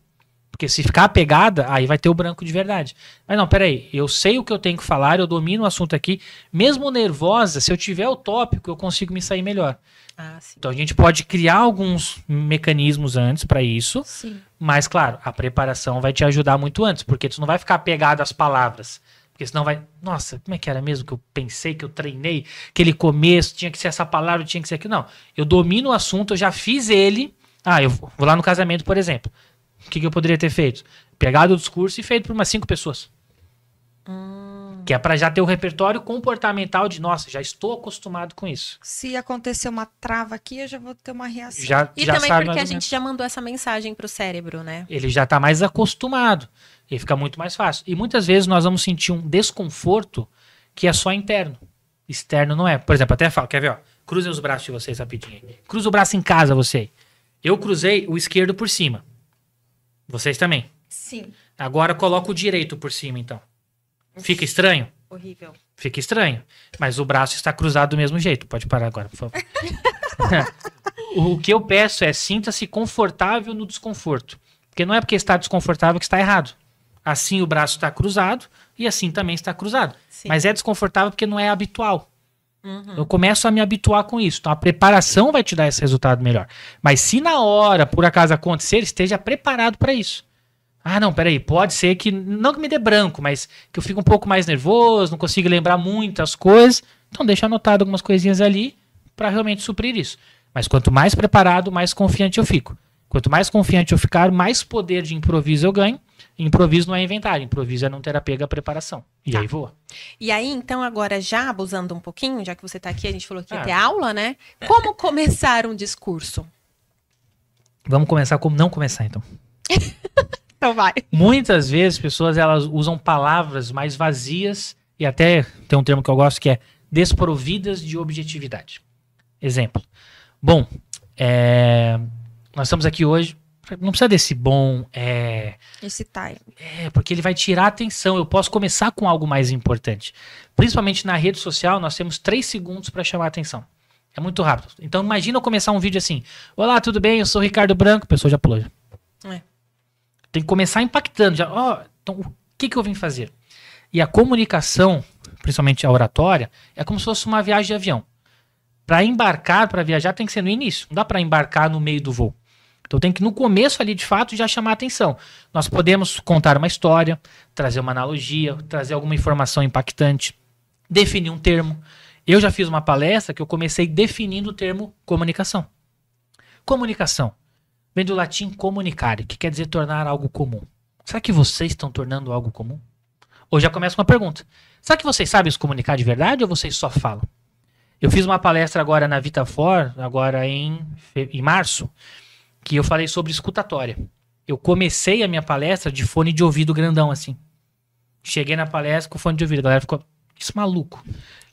Porque se ficar apegada, aí vai ter o branco de verdade. Mas não, peraí, eu sei o que eu tenho que falar, eu domino o assunto aqui. Mesmo nervosa, se eu tiver o tópico, eu consigo me sair melhor. Sim. Então a gente pode criar alguns mecanismos antes para isso. Sim. Mas, claro, a preparação vai te ajudar muito antes. Porque tu não vai ficar apegado às palavras. Porque senão vai... Nossa, como é que era mesmo que eu pensei, que eu treinei? Aquele começo, tinha que ser essa palavra, tinha que ser aquilo. Não, eu domino o assunto, eu já fiz ele. Eu vou lá no casamento, por exemplo. O que eu poderia ter feito? Pegado o discurso e feito por umas 5 pessoas. Que é para já ter o repertório comportamental de, nossa, já estou acostumado com isso. Se acontecer uma trava aqui, eu já vou ter uma reação. E já também sabe porque a mais ou gente já mandou essa mensagem pro cérebro, né? ele já está mais acostumado. E fica muito mais fácil. E muitas vezes nós vamos sentir um desconforto que é só interno. Externo não é. Por exemplo, até falo, quer ver, ó? Cruzem os braços de vocês rapidinho. Cruza o braço em casa, você. Eu cruzei o esquerdo por cima. Vocês também. Sim. Agora coloca o direito por cima, então. Fica estranho? Horrível. Fica estranho. Mas o braço está cruzado do mesmo jeito. Pode parar agora, por favor. O que eu peço é sinta-se confortável no desconforto. Porque não é porque está desconfortável que está errado. Assim o braço está cruzado e assim também está cruzado. Sim. Mas é desconfortável porque não é habitual. Eu começo a me habituar com isso. Então a preparação vai te dar esse resultado melhor. Mas se na hora, por acaso acontecer, esteja preparado para isso. Não, peraí, pode ser que, não que me dê branco, mas que eu fique um pouco mais nervoso, não consigo lembrar muitas coisas. Então deixa anotado algumas coisinhas ali para realmente suprir isso. Mas quanto mais preparado, mais confiante eu fico. Quanto mais confiante eu ficar, mais poder de improviso eu ganho. Improviso não é inventário, improviso é não ter apego à preparação. E aí voa. E aí, então, agora já abusando um pouquinho, já que você tá aqui, a gente falou que ia ter aula, né? Como começar um discurso? Vamos começar como não começar, então. Então vai. Muitas vezes pessoas elas usam palavras mais vazias e até tem um termo que eu gosto que é desprovidas de objetividade. Exemplo. Bom, nós estamos aqui hoje, não precisa desse bom, Esse time. porque ele vai tirar a atenção. Eu posso começar com algo mais importante. Principalmente na rede social, nós temos 3 segundos para chamar a atenção. É muito rápido. Então imagina eu começar um vídeo assim. Olá, tudo bem? Eu sou o Ricardo Branco. A pessoa já pulou. Tem que começar impactando. Então, o que eu vim fazer? E a comunicação, principalmente a oratória, é como se fosse uma viagem de avião. Para embarcar, para viajar, tem que ser no início. Não dá para embarcar no meio do voo. Então tem que no começo ali, de fato, já chamar a atenção. Nós podemos contar uma história, trazer uma analogia, trazer alguma informação impactante, definir um termo. Eu já fiz uma palestra que eu comecei definindo o termo comunicação. Comunicação vem do latim comunicare, que quer dizer tornar algo comum. Será que vocês estão tornando algo comum? Ou já começa com uma pergunta. Será que vocês sabem se comunicar de verdade ou vocês só falam? Eu fiz uma palestra agora na Vitafor, agora em março, que eu falei sobre escutatória. Eu comecei a minha palestra de fone de ouvido grandão, assim. Cheguei na palestra com fone de ouvido. A galera ficou, isso maluco.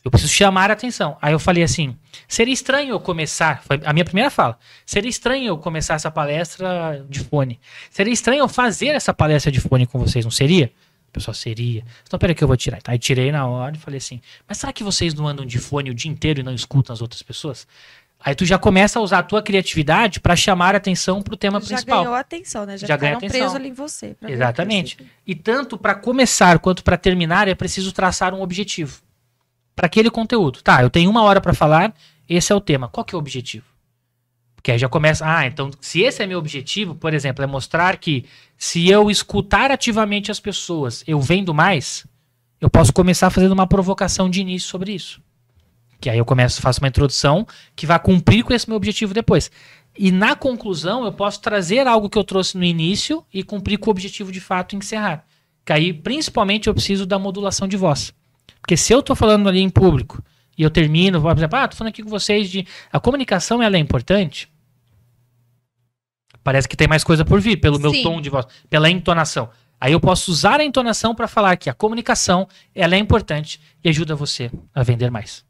Eu preciso chamar a atenção. Aí eu falei assim, seria estranho eu começar, foi a minha primeira fala, seria estranho eu começar essa palestra de fone. Seria estranho eu fazer essa palestra de fone com vocês, não seria? O pessoal, seria. Então, peraí que eu vou tirar. Aí tirei na hora e falei assim, mas será que vocês não andam de fone o dia inteiro e não escutam as outras pessoas? Aí tu já começa a usar a tua criatividade para chamar a atenção pro tema Já principal. ganhou a atenção, né? Já ganhou ficaram atenção. presos ali em você. pra ver o que Exatamente. você- E tanto para começar quanto para terminar é preciso traçar um objetivo para aquele conteúdo. Tá, eu tenho 1 hora para falar, esse é o tema. Qual que é o objetivo? Porque aí já começa, então se esse é meu objetivo, por exemplo, é mostrar que se eu escutar ativamente as pessoas, eu vendo mais, eu posso começar fazendo uma provocação de início sobre isso. Que aí eu faço uma introdução que vai cumprir com esse meu objetivo depois. E na conclusão, eu posso trazer algo que eu trouxe no início e cumprir com o objetivo de fato e encerrar. Que aí, principalmente, eu preciso da modulação de voz. Porque se eu tô falando ali em público e eu termino, por exemplo, tô falando aqui com vocês de... A comunicação, ela é importante? Parece que tem mais coisa por vir, pelo meu Sim. tom de voz, pela entonação. Aí eu posso usar a entonação para falar que a comunicação, ela é importante e ajuda você a vender mais.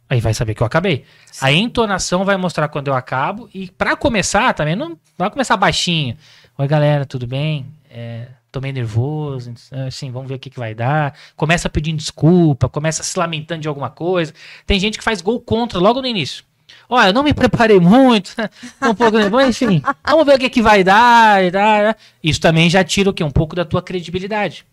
Aí vai saber que eu acabei. A entonação vai mostrar quando eu acabo. E pra começar também, não vai começar baixinho. Oi, galera, tudo bem? Tô meio nervoso. Assim, vamos ver o que vai dar. Começa pedindo desculpa, começa se lamentando de alguma coisa. Tem gente que faz gol contra logo no início. Olha, eu não me preparei muito. Tô um pouco nervoso, enfim. Vamos ver o que vai dar. Isso também já tira o quê? Um pouco da tua credibilidade.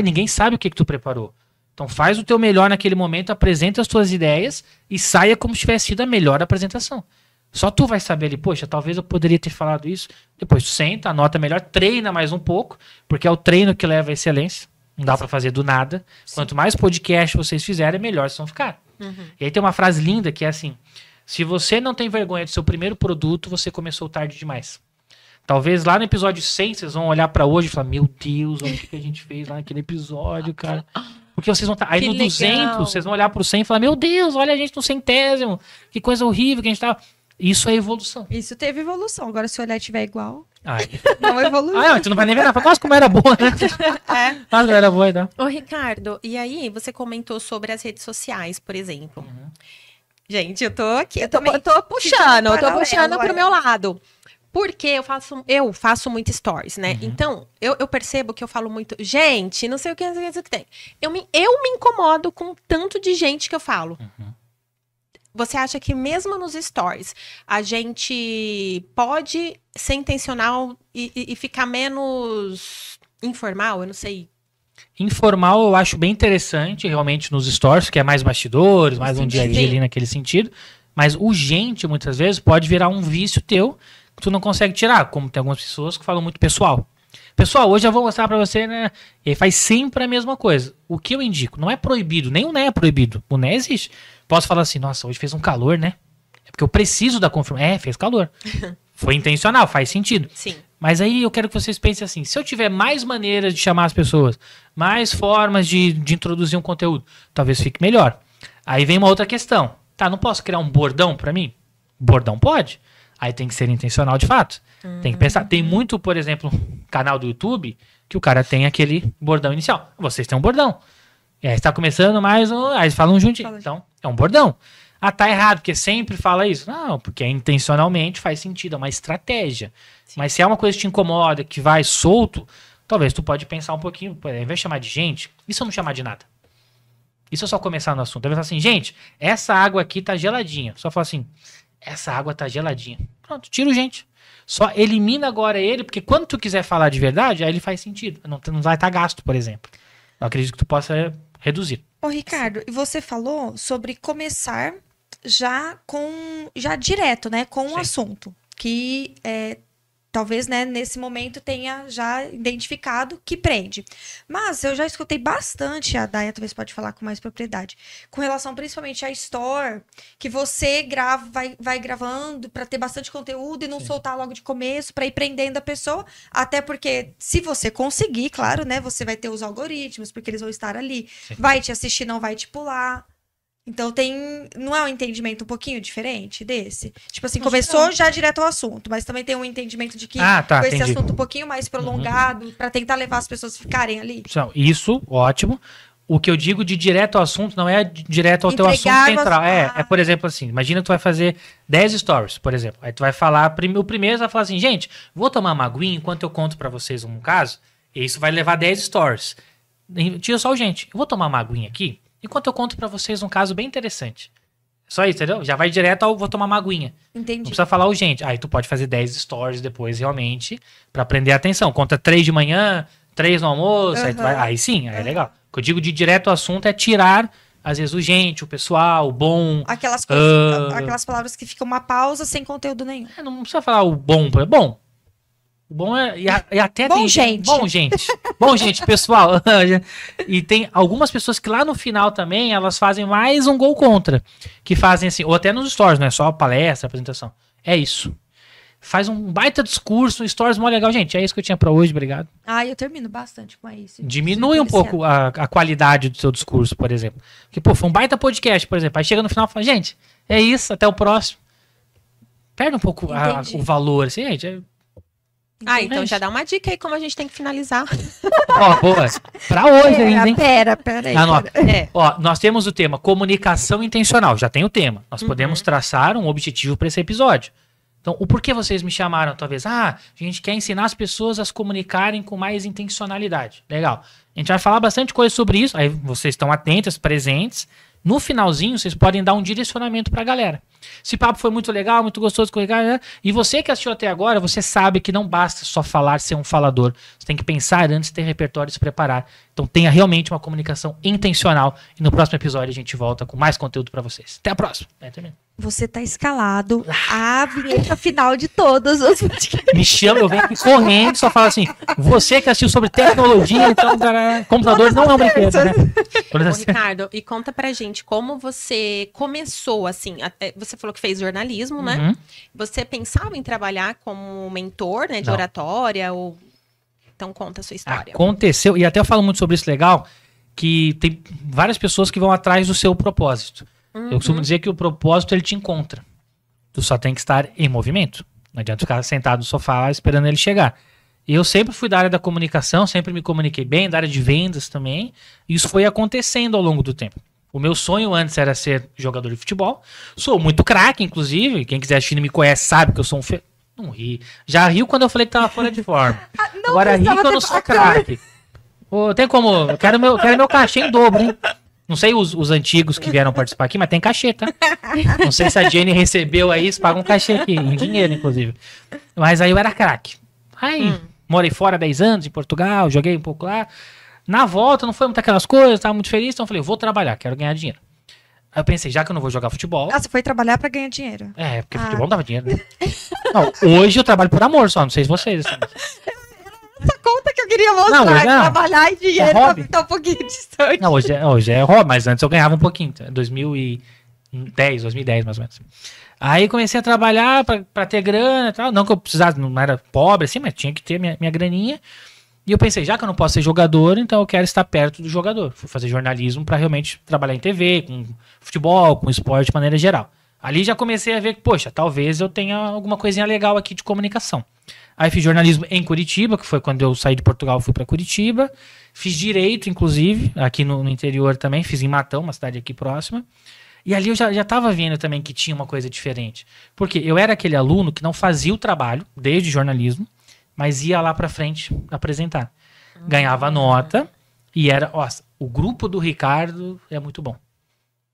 Ninguém sabe o que tu preparou. Então faz o teu melhor naquele momento, apresenta as tuas ideias e saia como se tivesse sido a melhor apresentação. Só tu vai saber ali, poxa, talvez eu poderia ter falado isso. Depois tu senta, anota melhor, treina mais um pouco, porque é o treino que leva à excelência. Não dá pra fazer do nada. Sim. Quanto mais podcast vocês fizerem, melhor vocês vão ficar. E aí tem uma frase linda que é assim, se você não tem vergonha do seu primeiro produto, você começou tarde demais. Talvez lá no episódio 100 vocês vão olhar pra hoje e falar, meu Deus, olha o que a gente fez lá naquele episódio, cara. Porque vocês vão estar. Aí Que no legal. 200, vocês vão olhar pro 100 e falar: meu Deus, olha a gente no 100º. Que coisa horrível que a gente tá. Isso é evolução. Isso teve evolução. Agora, se o olhar estiver igual, Ai. não evoluiu. Não, tu não vai nem ver nada. Fala, nossa, como era boa, né? Nossa, como era boa, então. Ô, Ricardo, e aí você comentou sobre as redes sociais, por exemplo. Gente, eu tô aqui, eu tô puxando, eu tô paralelo, puxando pro olha. meu lado. Porque eu faço muito stories, né? Então, eu percebo que eu falo muito, gente, não sei o que, não sei o que tem. Eu me incomodo com o tanto de gente que eu falo. Você acha que mesmo nos stories, a gente pode ser intencional e ficar menos informal? Eu não sei. Informal eu acho bem interessante, realmente, nos stories, que é mais bastidores, mais um dia a dia Sim. ali naquele sentido. Mas o gente, muitas vezes, pode virar um vício teu que tu não consegue tirar, como tem algumas pessoas que falam muito pessoal. Pessoal, hoje eu vou mostrar pra você, né? E aí faz sempre a mesma coisa. O que eu indico? Não é proibido, nem o né é proibido. O né existe. Posso falar assim, nossa, hoje fez um calor, né? É porque eu preciso da confirmação. Fez calor. Foi intencional, faz sentido. Sim. Mas aí eu quero que vocês pensem assim, se eu tiver mais maneiras de chamar as pessoas, mais formas de introduzir um conteúdo, talvez fique melhor. Aí vem uma outra questão. Tá, não posso criar um bordão pra mim? Bordão pode. Aí tem que ser intencional de fato. Tem que pensar. Tem muito, por exemplo, canal do YouTube que o cara tem aquele bordão inicial. Vocês têm um bordão. E aí está começando mais um. Aí eles falam juntinho. Fala. Então, é um bordão. Tá errado, porque sempre fala isso. Não, porque intencionalmente faz sentido, é uma estratégia. Mas se é uma coisa que te incomoda, que vai solto, talvez tu pode pensar um pouquinho, ao invés de chamar de gente, e se eu não chamar de nada? E se eu só começar no assunto? Eu vou falar assim, gente, essa água aqui tá geladinha. Só falar assim, essa água tá geladinha. Pronto, tira o gente. Só elimina agora ele, porque quando tu quiser falar de verdade, aí ele faz sentido. Não vai estar gasto, por exemplo. Eu acredito que tu possa reduzir. Ô, Ricardo, e você falou sobre começar já direto, né, com Sim. o assunto, que talvez, né, nesse momento tenha já identificado que prende. Mas eu já escutei bastante, a Daya talvez pode falar com mais propriedade, com relação principalmente à store, que você vai gravando para ter bastante conteúdo e não Sim. soltar logo de começo, para ir prendendo a pessoa, até porque se você conseguir, claro, né, você vai ter os algoritmos, porque eles vão estar ali, Sim. vai te assistir, não vai te pular. Então não é um entendimento um pouquinho diferente desse? Tipo assim, Acho começou que já direto ao assunto, mas também tem um entendimento de que Tá, com esse entendi. assunto um pouquinho mais prolongado, pra tentar levar as pessoas a ficarem ali. Então, isso, ótimo. O que eu direto de direto ao assunto não é direto ao teu assunto Entregar central. as- É, por exemplo, assim, imagina que tu vai fazer 10 stories, por exemplo. Aí tu vai falar, o primeiro vai falar assim, gente, vou tomar uma aguinha enquanto eu conto pra vocês um caso, e isso vai levar 10 stories. Tira só o gente, eu vou tomar uma aguinha aqui, enquanto eu conto pra vocês um caso bem interessante. Só isso, entendeu? Já vai direto ao vou tomar uma aguinha. Não Entendi. precisa falar urgente. Aí tu pode fazer 10 stories depois, realmente, pra prender a atenção. Conta 3 de manhã, 3 no almoço, aí, tu vai, aí sim, aí é legal. O que eu digo de direto ao assunto é tirar, às vezes, o gente, o pessoal, o bom. Aquelas coisas, aquelas palavras que ficam uma pausa sem conteúdo nenhum. Não precisa falar o bom. Bom. O bom é. E até Bom, tem gente. Bom, gente. Bom, gente, pessoal. E tem algumas pessoas que lá no final também, elas fazem mais um gol contra. Que fazem assim, ou até nos stories, não é só palestra, apresentação. É isso. Faz um baita discurso, stories mó legal. Gente, é isso que eu tinha pra hoje, obrigado. Eu termino bastante com isso. Diminui um pouco a qualidade do seu discurso, por exemplo. Porque, pô, foi um baita podcast, por exemplo. Aí chega no final e fala, gente, é isso, até o próximo. Perde um pouco o valor, assim, gente. Então já dá uma dica aí como a gente tem que finalizar. Ó, boa. Pra hoje ainda, hein? Pera aí. Ó, nós temos o tema comunicação intencional. Já tem o tema. Nós podemos traçar um objetivo para esse episódio. Então, o porquê vocês me chamaram, talvez? A gente quer ensinar as pessoas a se comunicarem com mais intencionalidade. Legal. A gente vai falar bastante coisa sobre isso. Aí vocês estão atentos, presentes. No finalzinho, vocês podem dar um direcionamento pra galera. Esse papo foi muito legal, muito gostoso, né? E você que assistiu até agora, você sabe que não basta só falar, ser um falador. Você tem que pensar antes, ter repertório e se preparar. Então tenha realmente uma comunicação intencional. E no próximo episódio a gente volta com mais conteúdo pra vocês. Até a próxima. Você tá escalado a vinheta final de todos os podcasts. Me chama, eu venho aqui correndo, só falo assim, você que assistiu sobre tecnologia, então, cara, computador não é um brinquedo, né? Ô, Ricardo, e conta pra gente como você começou, assim, você falou que fez jornalismo, né? Você pensava em trabalhar como mentor, né, de oratória, ou... Então conta a sua história. Aconteceu, e até eu falo muito sobre isso legal, que tem várias pessoas que vão atrás do seu propósito. Eu costumo dizer que o propósito, ele te encontra. Tu só tem que estar em movimento. Não adianta ficar sentado no sofá esperando ele chegar. Eu sempre fui da área da comunicação, sempre me comuniquei bem, da área de vendas também. E isso foi acontecendo ao longo do tempo. O meu sonho antes era ser jogador de futebol. Sou muito craque, inclusive. Quem quiser assistir e me conhece sabe que eu sou um... Não ri. Já riu quando eu falei que tava fora de forma. Agora ri que eu não sou craque. Tem como... Eu quero meu cachê em dobro, hein? Não sei os antigos que vieram participar aqui, mas tem cachê, tá? Não sei se a Jenny recebeu aí, eles pagam um cachê aqui, em dinheiro, inclusive. Mas aí eu era craque. Aí, morei fora 10 anos, em Portugal, joguei um pouco lá. Na volta, não foi muito aquelas coisas, tava muito feliz, então eu falei, eu vou trabalhar, quero ganhar dinheiro. Aí eu pensei, já que eu não vou jogar futebol... Você foi trabalhar pra ganhar dinheiro. Porque futebol não dava dinheiro, né? Não, hoje eu trabalho por amor só, não sei se vocês... Assim. Essa conta que eu queria mostrar, trabalhar e dinheiro tá um pouquinho distante. Não, hoje é hobby, mas antes eu ganhava um pouquinho, 2010 mais ou menos. Aí comecei a trabalhar pra ter grana e tal, não que eu precisasse, não era pobre assim, mas tinha que ter minha graninha. E eu pensei, já que eu não posso ser jogador, então eu quero estar perto do jogador. Fui fazer jornalismo pra realmente trabalhar em TV, com futebol, com esporte de maneira geral. Ali já comecei a ver que, poxa, talvez eu tenha alguma coisinha legal aqui de comunicação. Aí fiz jornalismo em Curitiba, que foi quando eu saí de Portugal, fui para Curitiba. Fiz direito, inclusive, aqui no interior também. Fiz em Matão, uma cidade aqui próxima. E ali eu já estava vendo também que tinha uma coisa diferente. Porque eu era aquele aluno que não fazia o trabalho, desde jornalismo, mas ia lá para frente apresentar. Ganhava nota e era... Nossa, o grupo do Ricardo é muito bom.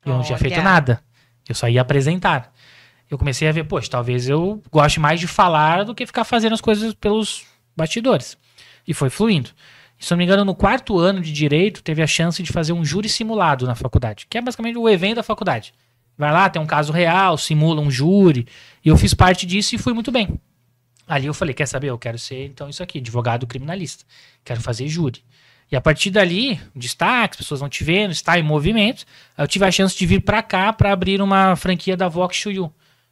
Eu não tinha feito nada. Eu só ia apresentar. Eu comecei a ver, poxa, talvez eu goste mais de falar do que ficar fazendo as coisas pelos bastidores. E foi fluindo. E, se não me engano, no 4º ano de Direito, teve a chance de fazer um júri simulado na faculdade, que é basicamente o evento da faculdade. Vai lá, tem um caso real, simula um júri, e eu fiz parte disso e fui muito bem. Ali eu falei, quer saber, eu quero ser, então, isso aqui, advogado criminalista. Quero fazer júri. E a partir dali, destaque, as pessoas vão te vendo, está em movimento, eu tive a chance de vir para cá para abrir uma franquia da Vox Chuyu,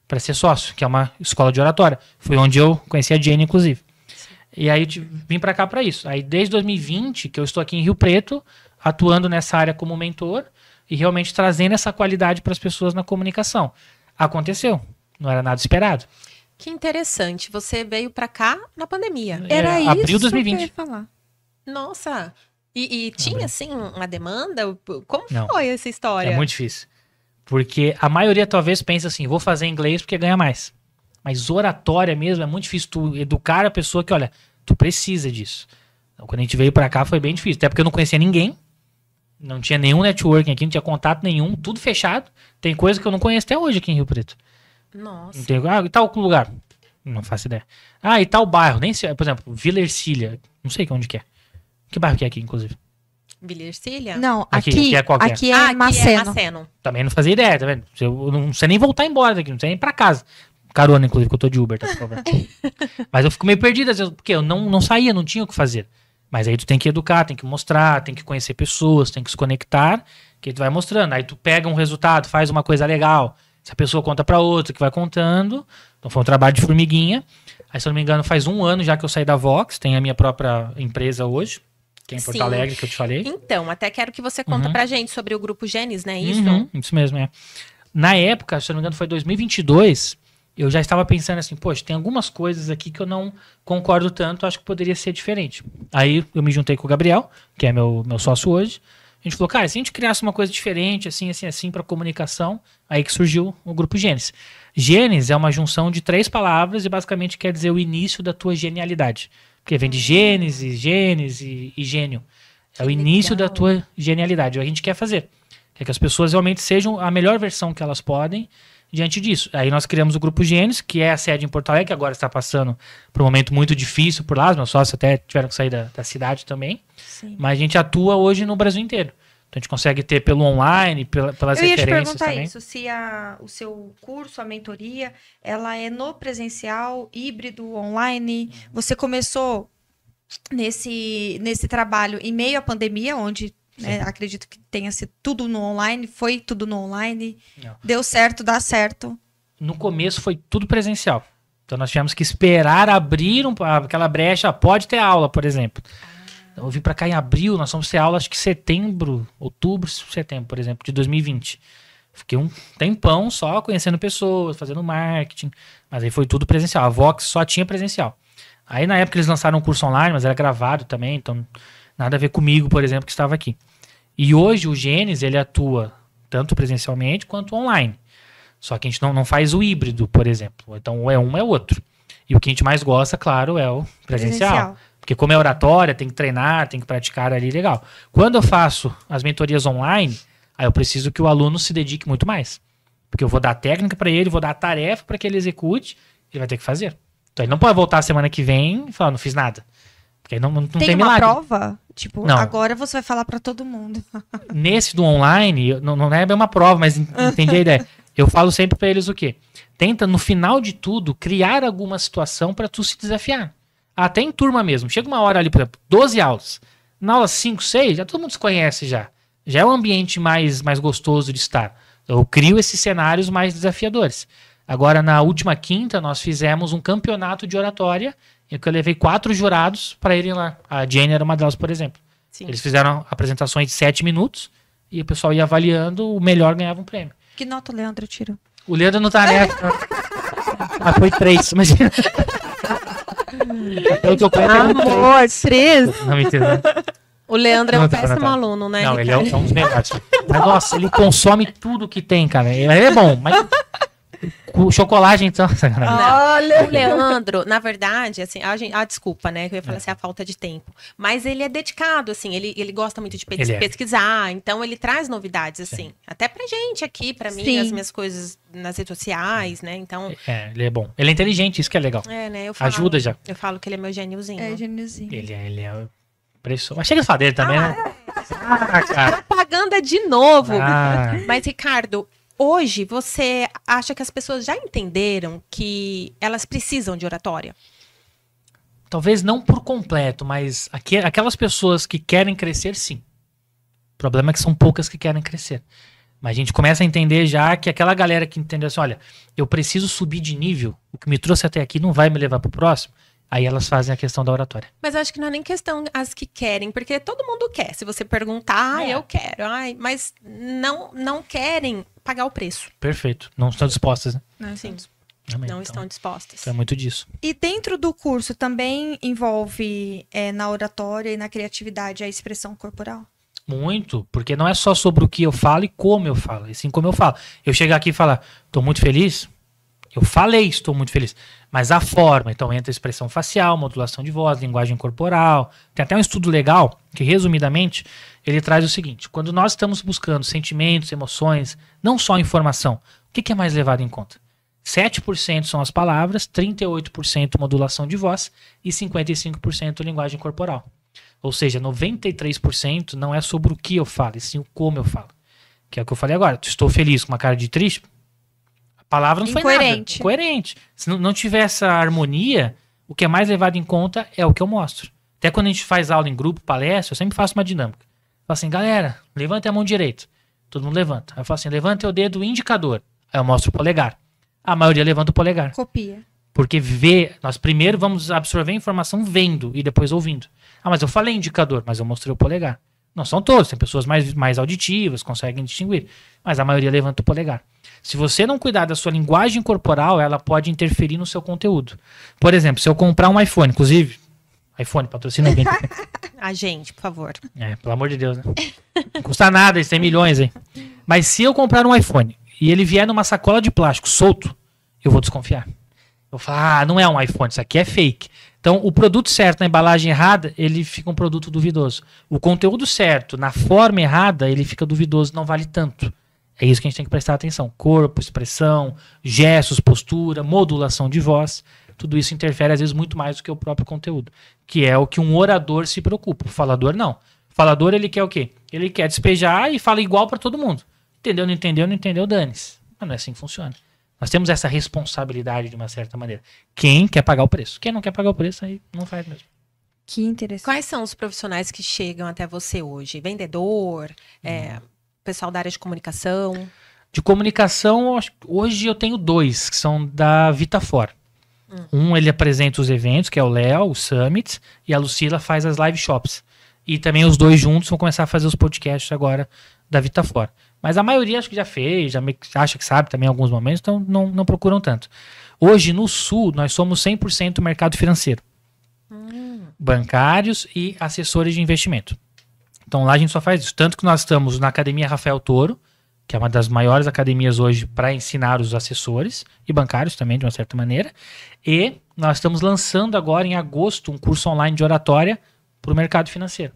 para ser sócio, que é uma escola de oratória. Foi onde eu conheci a Jenny, inclusive. Sim. E aí eu vim para cá para isso. Aí desde 2020 que eu estou aqui em Rio Preto, atuando nessa área como mentor e realmente trazendo essa qualidade para as pessoas na comunicação. Aconteceu, não era nada esperado. Que interessante, você veio para cá na pandemia. Era isso abril de 2020. que eu ia falar. Nossa, e tinha assim uma demanda? Como não. Foi essa história? É muito difícil. Porque a maioria talvez pensa assim, vou fazer inglês porque ganha mais. Mas oratória mesmo é muito difícil tu educar a pessoa que, olha, tu precisa disso. Então, quando a gente veio pra cá foi bem difícil. Até porque eu não conhecia ninguém. Não tinha nenhum networking aqui, não tinha contato nenhum, tudo fechado. Tem coisa que eu não conheço até hoje aqui em Rio Preto. Nossa. Não tem, e tal lugar? Não faço ideia. E tal bairro, nem sei. Por exemplo, Vila Ercília, não sei onde que é. Que bairro que é aqui, inclusive? Vila Ercília? Não, Aqui, aqui, que é qual que é? aqui é Aqui é Maceno. Maceno. Também não fazia ideia, tá vendo? Eu não sei nem voltar embora daqui, não sei nem ir pra casa. Carona, inclusive, que eu tô de Uber, tá? Por favor. Mas eu fico meio perdido, às vezes, porque eu não saía, não tinha o que fazer. Mas aí tu tem que educar, tem que mostrar, tem que conhecer pessoas, tem que se conectar, que tu vai mostrando. Aí tu pega um resultado, faz uma coisa legal, se a pessoa conta pra outra, que vai contando. Então foi um trabalho de formiguinha. Aí, se eu não me engano, faz 1 ano já que eu saí da Vox, tem a minha própria empresa hoje, que é em Porto Sim. Alegre, que eu te falei. Então, até quero que você conta pra gente sobre o Grupo Gênesis, né? Isso? Isso mesmo, é. Na época, se eu não me engano, foi 2022, eu já estava pensando assim, poxa, tem algumas coisas aqui que eu não concordo tanto, acho que poderia ser diferente. Aí eu me juntei com o Gabriel, que é meu sócio hoje. A gente falou, cara, se a gente criasse uma coisa diferente, assim, para comunicação, aí que surgiu o Grupo Gênesis. Gênesis é uma junção de 3 palavras e basicamente quer dizer o início da tua genialidade. Porque vem de Gênesis e gênio. É o início da tua genialidade. É o que a gente quer fazer. Quer que as pessoas realmente sejam a melhor versão que elas podem diante disso. Aí nós criamos o Grupo Gênesis, que é a sede em Porto Alegre, que agora está passando por um momento muito difícil por lá. Os meus sócios até tiveram que sair da cidade também. Sim. Mas a gente atua hoje no Brasil inteiro. Então a gente consegue ter pelo online, pelas Eu ia te referências perguntar também. isso, se o seu curso, a mentoria, ela é no presencial, híbrido, online. Você começou nesse trabalho em meio à pandemia, onde acredito que tenha sido tudo no online, foi tudo no online, Não. deu certo, dá certo. No começo foi tudo presencial. Então nós tivemos que esperar abrir aquela brecha. Pode ter aula, por exemplo. Então, eu vim pra cá em abril, nós vamos ter aula acho que outubro, setembro, por exemplo, de 2020. Fiquei um tempão só conhecendo pessoas, fazendo marketing, mas aí foi tudo presencial. A Vox só tinha presencial. Aí na época eles lançaram um curso online, mas era gravado também, então nada a ver comigo, por exemplo, que estava aqui. E hoje o Gênesis, ele atua tanto presencialmente quanto online. Só que a gente não faz o híbrido, por exemplo. Então ou é um, é outro. E o que a gente mais gosta, claro, é o presencial. Porque como é oratória, tem que treinar, tem que praticar ali, legal. Quando eu faço as mentorias online, aí eu preciso que o aluno se dedique muito mais. Porque eu vou dar a técnica para ele, vou dar a tarefa para que ele execute, ele vai ter que fazer. Então ele não pode voltar semana que vem e falar, não fiz nada. Porque aí não tem uma milagre. prova? Tipo, Não. agora você vai falar para todo mundo. Nesse do online, não é bem uma prova, mas entendi a ideia. Eu falo sempre para eles o quê? Tenta, no final de tudo, criar alguma situação para tu se desafiar. Até em turma mesmo. Chega uma hora ali, por exemplo, 12 aulas. Na aula 5, 6, já todo mundo se conhece já. Já é um ambiente mais gostoso de estar. Eu crio esses cenários mais desafiadores. Agora, na última quinta, nós fizemos um campeonato de oratória, em que eu levei 4 jurados para irem lá. A Jenny era uma delas, por exemplo. Sim. Eles fizeram apresentações de 7 minutos, e o pessoal ia avaliando, o melhor ganhava um prêmio. Que nota o Leandro tirou? O Leandro não tá nessa. Mas foi 3, mas... Pelo que eu conheço, ele Amor, 3. não, mentira. O Leandro é um Não, tá, péssimo tá. aluno, né? Não, ele é Ricardo? um dos melhores. Mas, nossa, ele consome tudo que tem, cara. Ele é bom, mas o chocolate, então... Não. O Leandro, na verdade, assim, desculpa, né? Que eu ia falar assim, a falta de tempo. Mas ele é dedicado, assim, ele gosta muito de Ele é. pesquisar, então ele traz novidades, assim. Até pra gente aqui, pra mim, Sim. as minhas coisas nas redes sociais, né? Então, Ele é bom. Ele é inteligente, isso que é legal. né? Eu falo, Ajuda já. Eu falo que ele é meu gêniozinho. É, gêniozinho. Ele é impressionante. Mas chega de falar dele também, né? Cara. Propaganda de novo. Ah, Mas, Ricardo, hoje você acha que as pessoas já entenderam que elas precisam de oratória? talvez não por completo, mas aquelas pessoas que querem crescer, sim. O problema é que são poucas que querem crescer. Mas a gente começa a entender já que aquela galera que entendeu assim, olha, eu preciso subir de nível, o que me trouxe até aqui não vai me levar pro próximo. Aí elas fazem a questão da oratória. Mas eu acho que não é nem questão as que querem, porque todo mundo quer. Se você perguntar, eu quero. Mas não querem pagar o preço. Perfeito. Não estão dispostas, né? Sim, Amém. não Então, estão dispostas. então é muito disso. E dentro do curso também envolve na oratória e na criatividade a expressão corporal? Muito, porque não é só sobre o que eu falo e como eu falo, e sim como eu falo. Eu chegar aqui e falar, tô muito feliz, Eu falei, estou muito feliz. Mas a forma, então entra expressão facial, modulação de voz, linguagem corporal. Tem até um estudo legal que, resumidamente, ele traz o seguinte. Quando nós estamos buscando sentimentos, emoções, não só informação, o que é mais levado em conta? 7% são as palavras, 38% modulação de voz e 55% linguagem corporal. Ou seja, 93% não é sobre o que eu falo, e sim o como eu falo. Que é o que eu falei agora. Estou feliz com uma cara de triste. A palavra não foi nada. Incoerente. Se não tiver essa harmonia, o que é mais levado em conta é o que eu mostro. Até quando a gente faz aula em grupo, palestra, eu sempre faço uma dinâmica. Eu falo assim, galera, levanta a mão direita. Todo mundo levanta. Aí eu falo assim, levanta o dedo indicador. Aí eu mostro o polegar. A maioria levanta o polegar. Copia. Porque nós primeiro vamos absorver a informação vendo e depois ouvindo. Ah, mas eu falei indicador, mas eu mostrei o polegar. Não são todos, tem pessoas mais auditivas, conseguem distinguir. Mas a maioria levanta o polegar. Se você não cuidar da sua linguagem corporal, ela pode interferir no seu conteúdo. Por exemplo, se eu comprar um iPhone, inclusive, iPhone, patrocina alguém. A gente, por favor. Pelo amor de Deus, né? Não custa nada, eles têm milhões aí. Mas se eu comprar um iPhone e ele vier numa sacola de plástico solto, eu vou desconfiar. Eu vou falar, não é um iPhone, isso aqui é fake. Então, o produto certo na embalagem errada, ele fica um produto duvidoso. O conteúdo certo, na forma errada, ele fica duvidoso, não vale tanto. É isso que a gente tem que prestar atenção. Corpo, expressão, gestos, postura, modulação de voz. Tudo isso interfere, às vezes, muito mais do que o próprio conteúdo. Que é o que um orador se preocupa. O falador, não. O falador, ele quer o quê? Ele quer despejar e fala igual para todo mundo. Entendeu, não entendeu, não entendeu, dane-se. Mas não é assim que funciona. Nós temos essa responsabilidade de uma certa maneira. Quem quer pagar o preço? Quem não quer pagar o preço, aí não faz mesmo. Que interessante. Quais são os profissionais que chegam até você hoje? Vendedor? Pessoal da área de comunicação? De comunicação, hoje eu tenho 2, que são da VitaFor. Um, ele apresenta os eventos, que é o Léo, o Summit, e a Lucila faz as live shops. E também os 2 juntos vão começar a fazer os podcasts agora da VitaFor. Mas a maioria acho que já fez, já acha que sabe também em alguns momentos, então não procuram tanto. Hoje, no Sul, nós somos 100% mercado financeiro. Bancários e assessores de investimento. Então lá a gente só faz isso. Tanto que nós estamos na Academia Rafael Toro, que é uma das maiores academias hoje para ensinar os assessores e bancários também, de uma certa maneira. E nós estamos lançando agora, em agosto, um curso online de oratória para o mercado financeiro.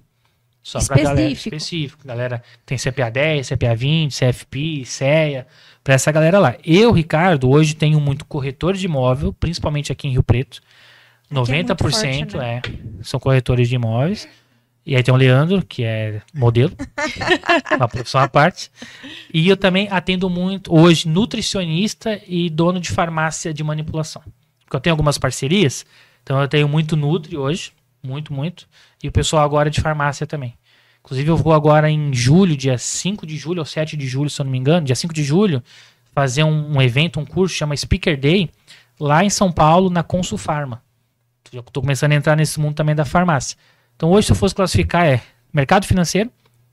Só para galera específico. Galera tem CPA 10, CPA 20, CFP, CEA, para essa galera lá. Eu, Ricardo, hoje tenho muito corretor de imóvel, principalmente aqui em Rio Preto. 90% forte, né? São corretores de imóveis. E aí tem o Leandro, que é modelo, uma profissão à parte. E eu também atendo muito, hoje, nutricionista e dono de farmácia de manipulação. Porque eu tenho algumas parcerias, então eu tenho muito Nutri hoje, muito. E o pessoal agora de farmácia também. Inclusive eu vou agora em julho, dia 5 de julho ou 7 de julho, se eu não me engano, dia 5 de julho, fazer um evento, um curso, chama Speaker Day, lá em São Paulo, na Consulfarma. Eu estou começando a entrar nesse mundo também da farmácia. Então hoje, se eu fosse classificar, mercado financeiro,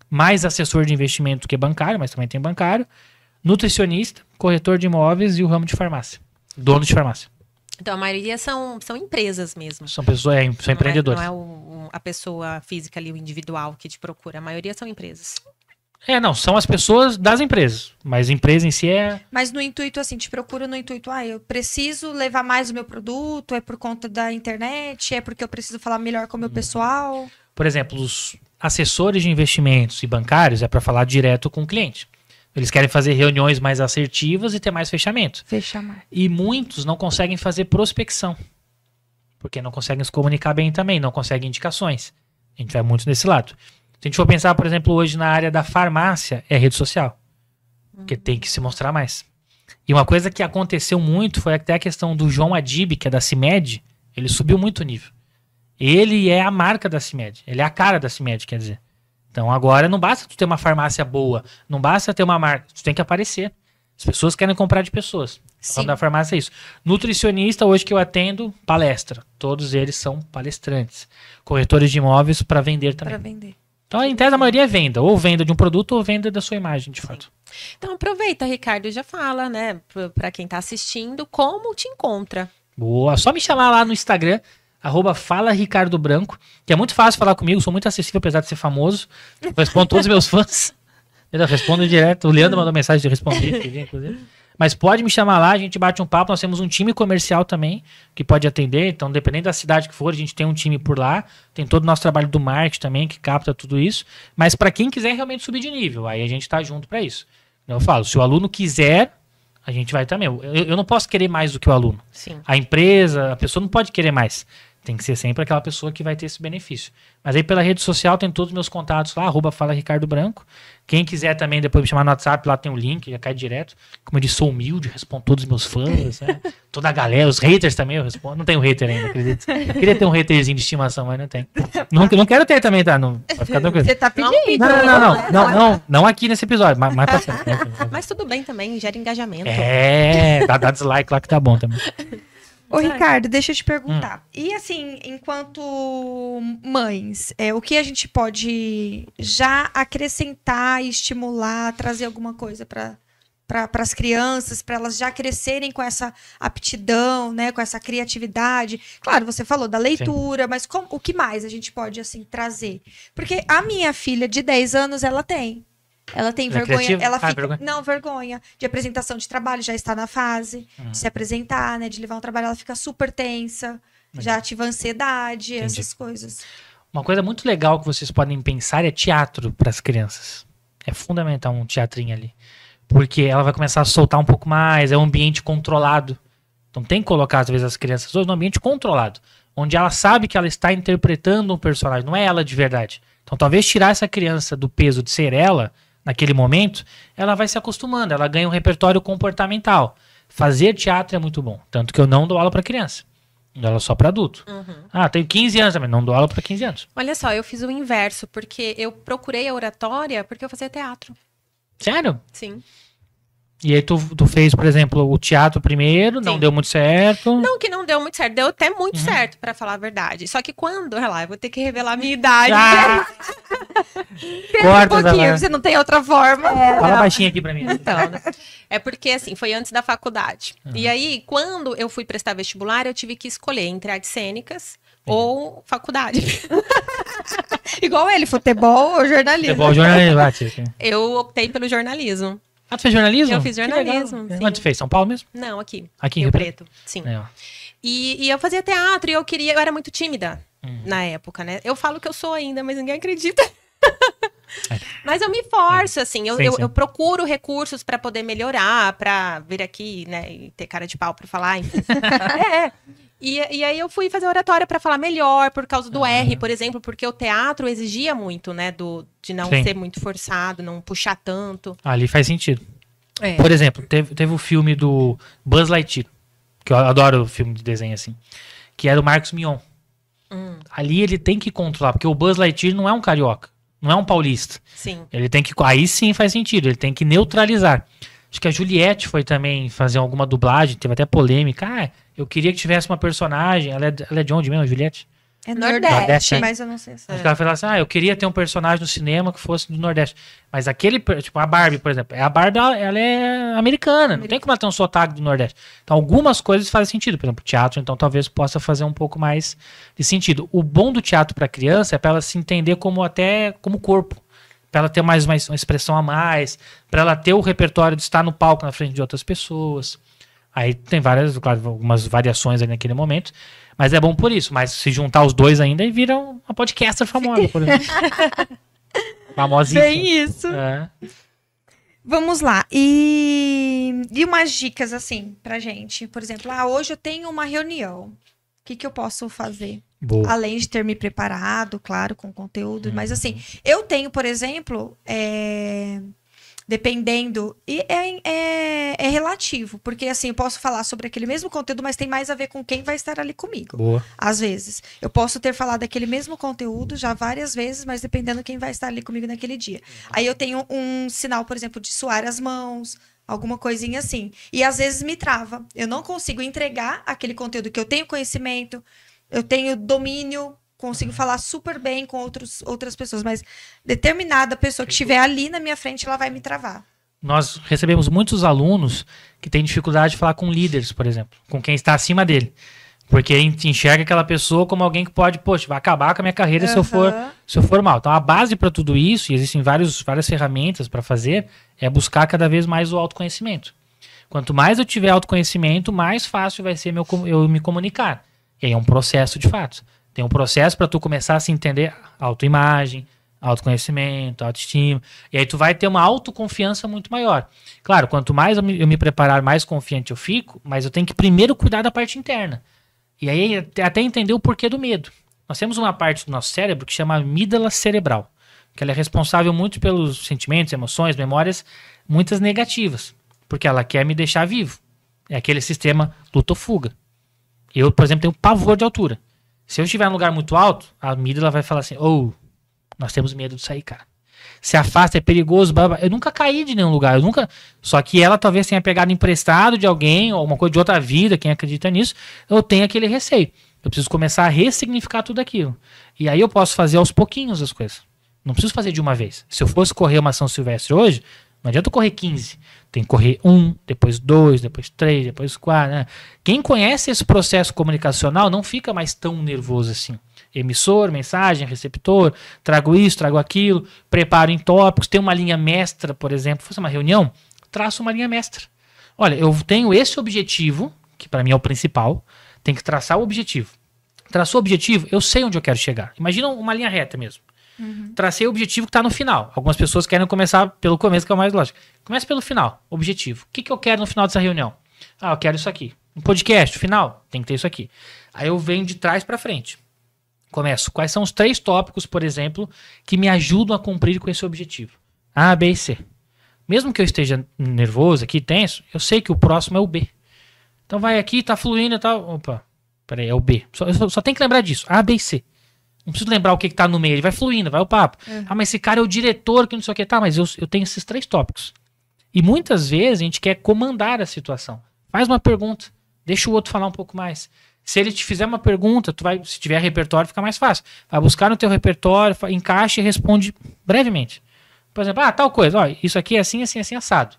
mais assessor de investimento que bancário, mas também tem bancário, nutricionista, corretor de imóveis e o ramo de farmácia, dono de farmácia. Então a maioria são empresas mesmo. São pessoas, são empreendedores. Não é a pessoa física ali, o individual que te procura. A maioria são empresas. Não, são as pessoas das empresas, mas a empresa em si é... Mas no intuito, assim, te procura no intuito, eu preciso levar mais o meu produto, é por conta da internet, é porque eu preciso falar melhor com o meu pessoal? Por exemplo, os assessores de investimentos e bancários é para falar direto com o cliente. Eles querem fazer reuniões mais assertivas e ter mais fechamento. Fechar mais. E muitos não conseguem fazer prospecção, porque não conseguem se comunicar bem também, não conseguem indicações. A gente vai muito nesse lado. Se a gente for pensar, por exemplo, hoje na área da farmácia, é rede social. Porque tem que se mostrar mais. E uma coisa que aconteceu muito foi até a questão do João Adib, que é da CIMED, ele subiu muito o nível. Ele é a marca da CIMED, ele é a cara da CIMED, quer dizer. Então agora não basta tu ter uma farmácia boa, não basta ter uma marca, tu tem que aparecer. As pessoas querem comprar de pessoas. Falando da farmácia é isso. Nutricionista, hoje que eu atendo, palestra. Todos eles são palestrantes. Corretores de imóveis para vender também. Para vender. Então, em tese, a maioria é venda. Ou venda de um produto ou venda da sua imagem, de fato. Então, aproveita, Ricardo, já fala, né, para quem está assistindo, como te encontra. Boa. Só me chamar lá no Instagram, @FalaRicardoBranco, que é muito fácil falar comigo, sou muito acessível, apesar de ser famoso. Eu respondo todos os meus fãs. Eu respondo direto. O Leandro mandou mensagem de responder, inclusive. Mas pode me chamar lá, a gente bate um papo. Nós temos um time comercial também que pode atender. Então, dependendo da cidade que for, a gente tem um time por lá. Tem todo o nosso trabalho do marketing também, que capta tudo isso. Mas para quem quiser realmente subir de nível, aí a gente tá junto para isso. Eu falo, se o aluno quiser, a gente vai também. Eu não posso querer mais do que o aluno. Sim. A empresa, a pessoa não pode querer mais. Tem que ser sempre aquela pessoa que vai ter esse benefício. Mas aí pela rede social tem todos os meus contatos lá, @FalaRicardoBranco. Quem quiser também depois me chamar no WhatsApp, lá tem um link, já cai direto. Como eu disse, sou humilde, respondo todos os meus fãs, né? Toda a galera, os haters também eu respondo. Não tenho hater ainda, acredito. Queria ter um haterzinho de estimação, mas não tem. Não quero ter também, tá? Não, vai ficar tranquilo. Você tá pedindo. Não aqui nesse episódio, mas pra frente. Mas tudo bem também, gera engajamento. Dá dislike lá que tá bom também. Ô, Ricardo, deixa eu te perguntar. E assim, enquanto mães, o que a gente pode já acrescentar, estimular, trazer alguma coisa para as crianças, para elas já crescerem com essa aptidão, né, com essa criatividade? Claro, você falou da leitura, mas o que mais a gente pode assim trazer? Porque a minha filha de 10 anos, ela tem vergonha, vergonha? Não, vergonha de apresentação de trabalho, já está na fase de se apresentar, né, de levar um trabalho, ela fica super tensa, já ativa ansiedade, essas coisas. Uma coisa muito legal que vocês podem pensar é teatro para as crianças. É fundamental um teatrinho ali, porque ela vai começar a soltar um pouco mais, é um ambiente controlado. Então tem que colocar às vezes as crianças hoje no ambiente controlado, onde ela sabe que ela está interpretando um personagem, não é ela de verdade. Então talvez tirar essa criança do peso de ser ela naquele momento, ela vai se acostumando, ela ganha um repertório comportamental. Fazer teatro é muito bom, tanto que eu não dou aula para criança, eu dou aula só para adulto. Tenho 15 anos também, não dou aula para 15 anos. Olha só, eu fiz o inverso, porque eu procurei a oratória porque eu fazia teatro. Sério? Sim. E aí tu fez, por exemplo, o teatro primeiro, não deu muito certo. Não que não deu muito certo, deu até muito certo, pra falar a verdade. Só que quando, olha lá, eu vou ter que revelar a minha idade. Corta, Você não tem outra forma. Fala baixinho aqui pra mim. Então, né? É porque, assim, foi antes da faculdade. E aí, quando eu fui prestar vestibular, eu tive que escolher entre artes cênicas ou faculdade. Igual ele, futebol ou jornalismo. Futebol, jornalismo. Eu optei pelo jornalismo. Ah, tu fez jornalismo? Eu fiz jornalismo. Onde tu fez? São Paulo mesmo? Não, aqui. Aqui em Rio Rio Preto. Sim. É. E eu fazia teatro e eu era muito tímida na época, né? Eu falo que eu sou ainda, mas ninguém acredita. Mas eu me forço, assim, eu procuro recursos para poder melhorar, para vir aqui, né, e ter cara de pau para falar, enfim. E aí eu fui fazer oratória para falar melhor, por causa do R, por exemplo, porque o teatro exigia muito, né, de não ser muito forçado, não puxar tanto. Ali faz sentido. Por exemplo, teve o filme do Buzz Lightyear, que eu adoro o filme de desenho assim, que era o Marcos Mion. Ali ele tem que controlar, porque o Buzz Lightyear não é um carioca, não é um paulista. Sim. Ele tem que, aí sim faz sentido, ele tem que neutralizar. Acho que a Juliette foi também fazer alguma dublagem, teve até polêmica. Eu queria que tivesse uma personagem, ela é de onde mesmo, a Juliette? É Nordeste, né? mas eu não sei. Acho que ela falou assim, eu queria ter um personagem no cinema que fosse do Nordeste. Mas aquele, tipo, a Barbie, por exemplo, a Barbie, ela é americana, não tem como ela ter um sotaque do Nordeste. Então, algumas coisas fazem sentido. Por exemplo, teatro, então, talvez possa fazer um pouco mais de sentido. O bom do teatro para criança é para ela se entender como corpo. Para ela ter mais uma expressão a mais, para ela ter o repertório de estar no palco na frente de outras pessoas. Aí tem algumas variações aí naquele momento, mas é bom por isso. Mas se juntar os dois ainda, aí vira uma podcaster famosa, por exemplo. Famosinha. Bem isso. Vamos lá. E umas dicas, assim, pra gente. Por exemplo, hoje eu tenho uma reunião. O que eu posso fazer? Boa. Além de ter me preparado, claro, com conteúdo. Mas, assim, eu tenho, por exemplo, dependendo... E é relativo. Porque, assim, eu posso falar sobre aquele mesmo conteúdo, mas tem mais a ver com quem vai estar ali comigo. Boa. Às vezes. Eu posso ter falado aquele mesmo conteúdo já várias vezes, mas dependendo quem vai estar ali comigo naquele dia. Aí eu tenho um sinal, por exemplo, de suar as mãos... Alguma coisinha assim. E às vezes me trava. Eu não consigo entregar aquele conteúdo que eu tenho conhecimento, eu tenho domínio, consigo falar super bem com outras pessoas, mas determinada pessoa que estiver ali na minha frente, ela vai me travar. Nós recebemos muitos alunos que têm dificuldade de falar com líderes, por exemplo, com quem está acima dele. Porque a gente enxerga aquela pessoa como alguém que pode, vai acabar com a minha carreira se eu for mal. Então a base para tudo isso, e existem várias ferramentas para fazer, é buscar cada vez mais o autoconhecimento. Quanto mais eu tiver autoconhecimento, mais fácil vai ser eu me comunicar. E aí é um processo de fato. Tem um processo para tu começar a se entender autoimagem, autoconhecimento, autoestima. E aí tu vai ter uma autoconfiança muito maior. Claro, quanto mais eu me preparar, mais confiante eu fico, mas eu tenho que primeiro cuidar da parte interna. E aí até entender o porquê do medo. Nós temos uma parte do nosso cérebro que chama amígdala cerebral, que ela é responsável muito pelos sentimentos, emoções, memórias, muitas negativas, porque ela quer me deixar vivo. É aquele sistema luta ou fuga. Eu, por exemplo, tenho pavor de altura. Se eu estiver em um lugar muito alto, a amígdala vai falar assim, nós temos medo de sair, cara. Se afasta, é perigoso, blá, blá. Eu nunca caí de nenhum lugar, só que ela talvez tenha pegado emprestado de alguém, ou uma coisa de outra vida, quem acredita nisso, eu tenho aquele receio. Eu preciso começar a ressignificar tudo aquilo. E aí eu posso fazer aos pouquinhos as coisas. Não preciso fazer de uma vez. Se eu fosse correr uma São Silvestre hoje, não adianta eu correr 15. Tem que correr 1, depois 2, depois 3, depois 4. Né? Quem conhece esse processo comunicacional não fica mais tão nervoso assim. Emissor, mensagem, receptor, trago isso, trago aquilo, preparo em tópicos, tem uma linha mestra, por exemplo, fosse uma reunião, traço uma linha mestra. Olha, eu tenho esse objetivo, que para mim é o principal, tem que traçar o objetivo. Traçou o objetivo, eu sei onde eu quero chegar. Imagina uma linha reta mesmo. Tracei o objetivo que está no final. Algumas pessoas querem começar pelo começo, que é o mais lógico. Começa pelo final, objetivo. O que eu quero no final dessa reunião? Eu quero isso aqui. Um podcast, final, tem que ter isso aqui. Aí eu venho de trás para frente. Começo. Quais são os 3 tópicos, por exemplo, que me ajudam a cumprir com esse objetivo? A, B e C. Mesmo que eu esteja nervoso aqui, tenso, eu sei que o próximo é o B. Então vai aqui, tá fluindo e tal. Opa, peraí, é o B. Só tem que lembrar disso. A, B e C. Não preciso lembrar o que tá no meio. Ele vai fluindo, vai o papo. Mas esse cara é o diretor, que não sei o que. Tá, mas eu tenho esses 3 tópicos. E muitas vezes a gente quer comandar a situação. Faz uma pergunta. Deixa o outro falar um pouco mais. Se ele te fizer uma pergunta, se tiver repertório, fica mais fácil. Vai buscar no teu repertório, encaixa e responde brevemente. Por exemplo, tal coisa. Isso aqui é assim, assim, assim, assado.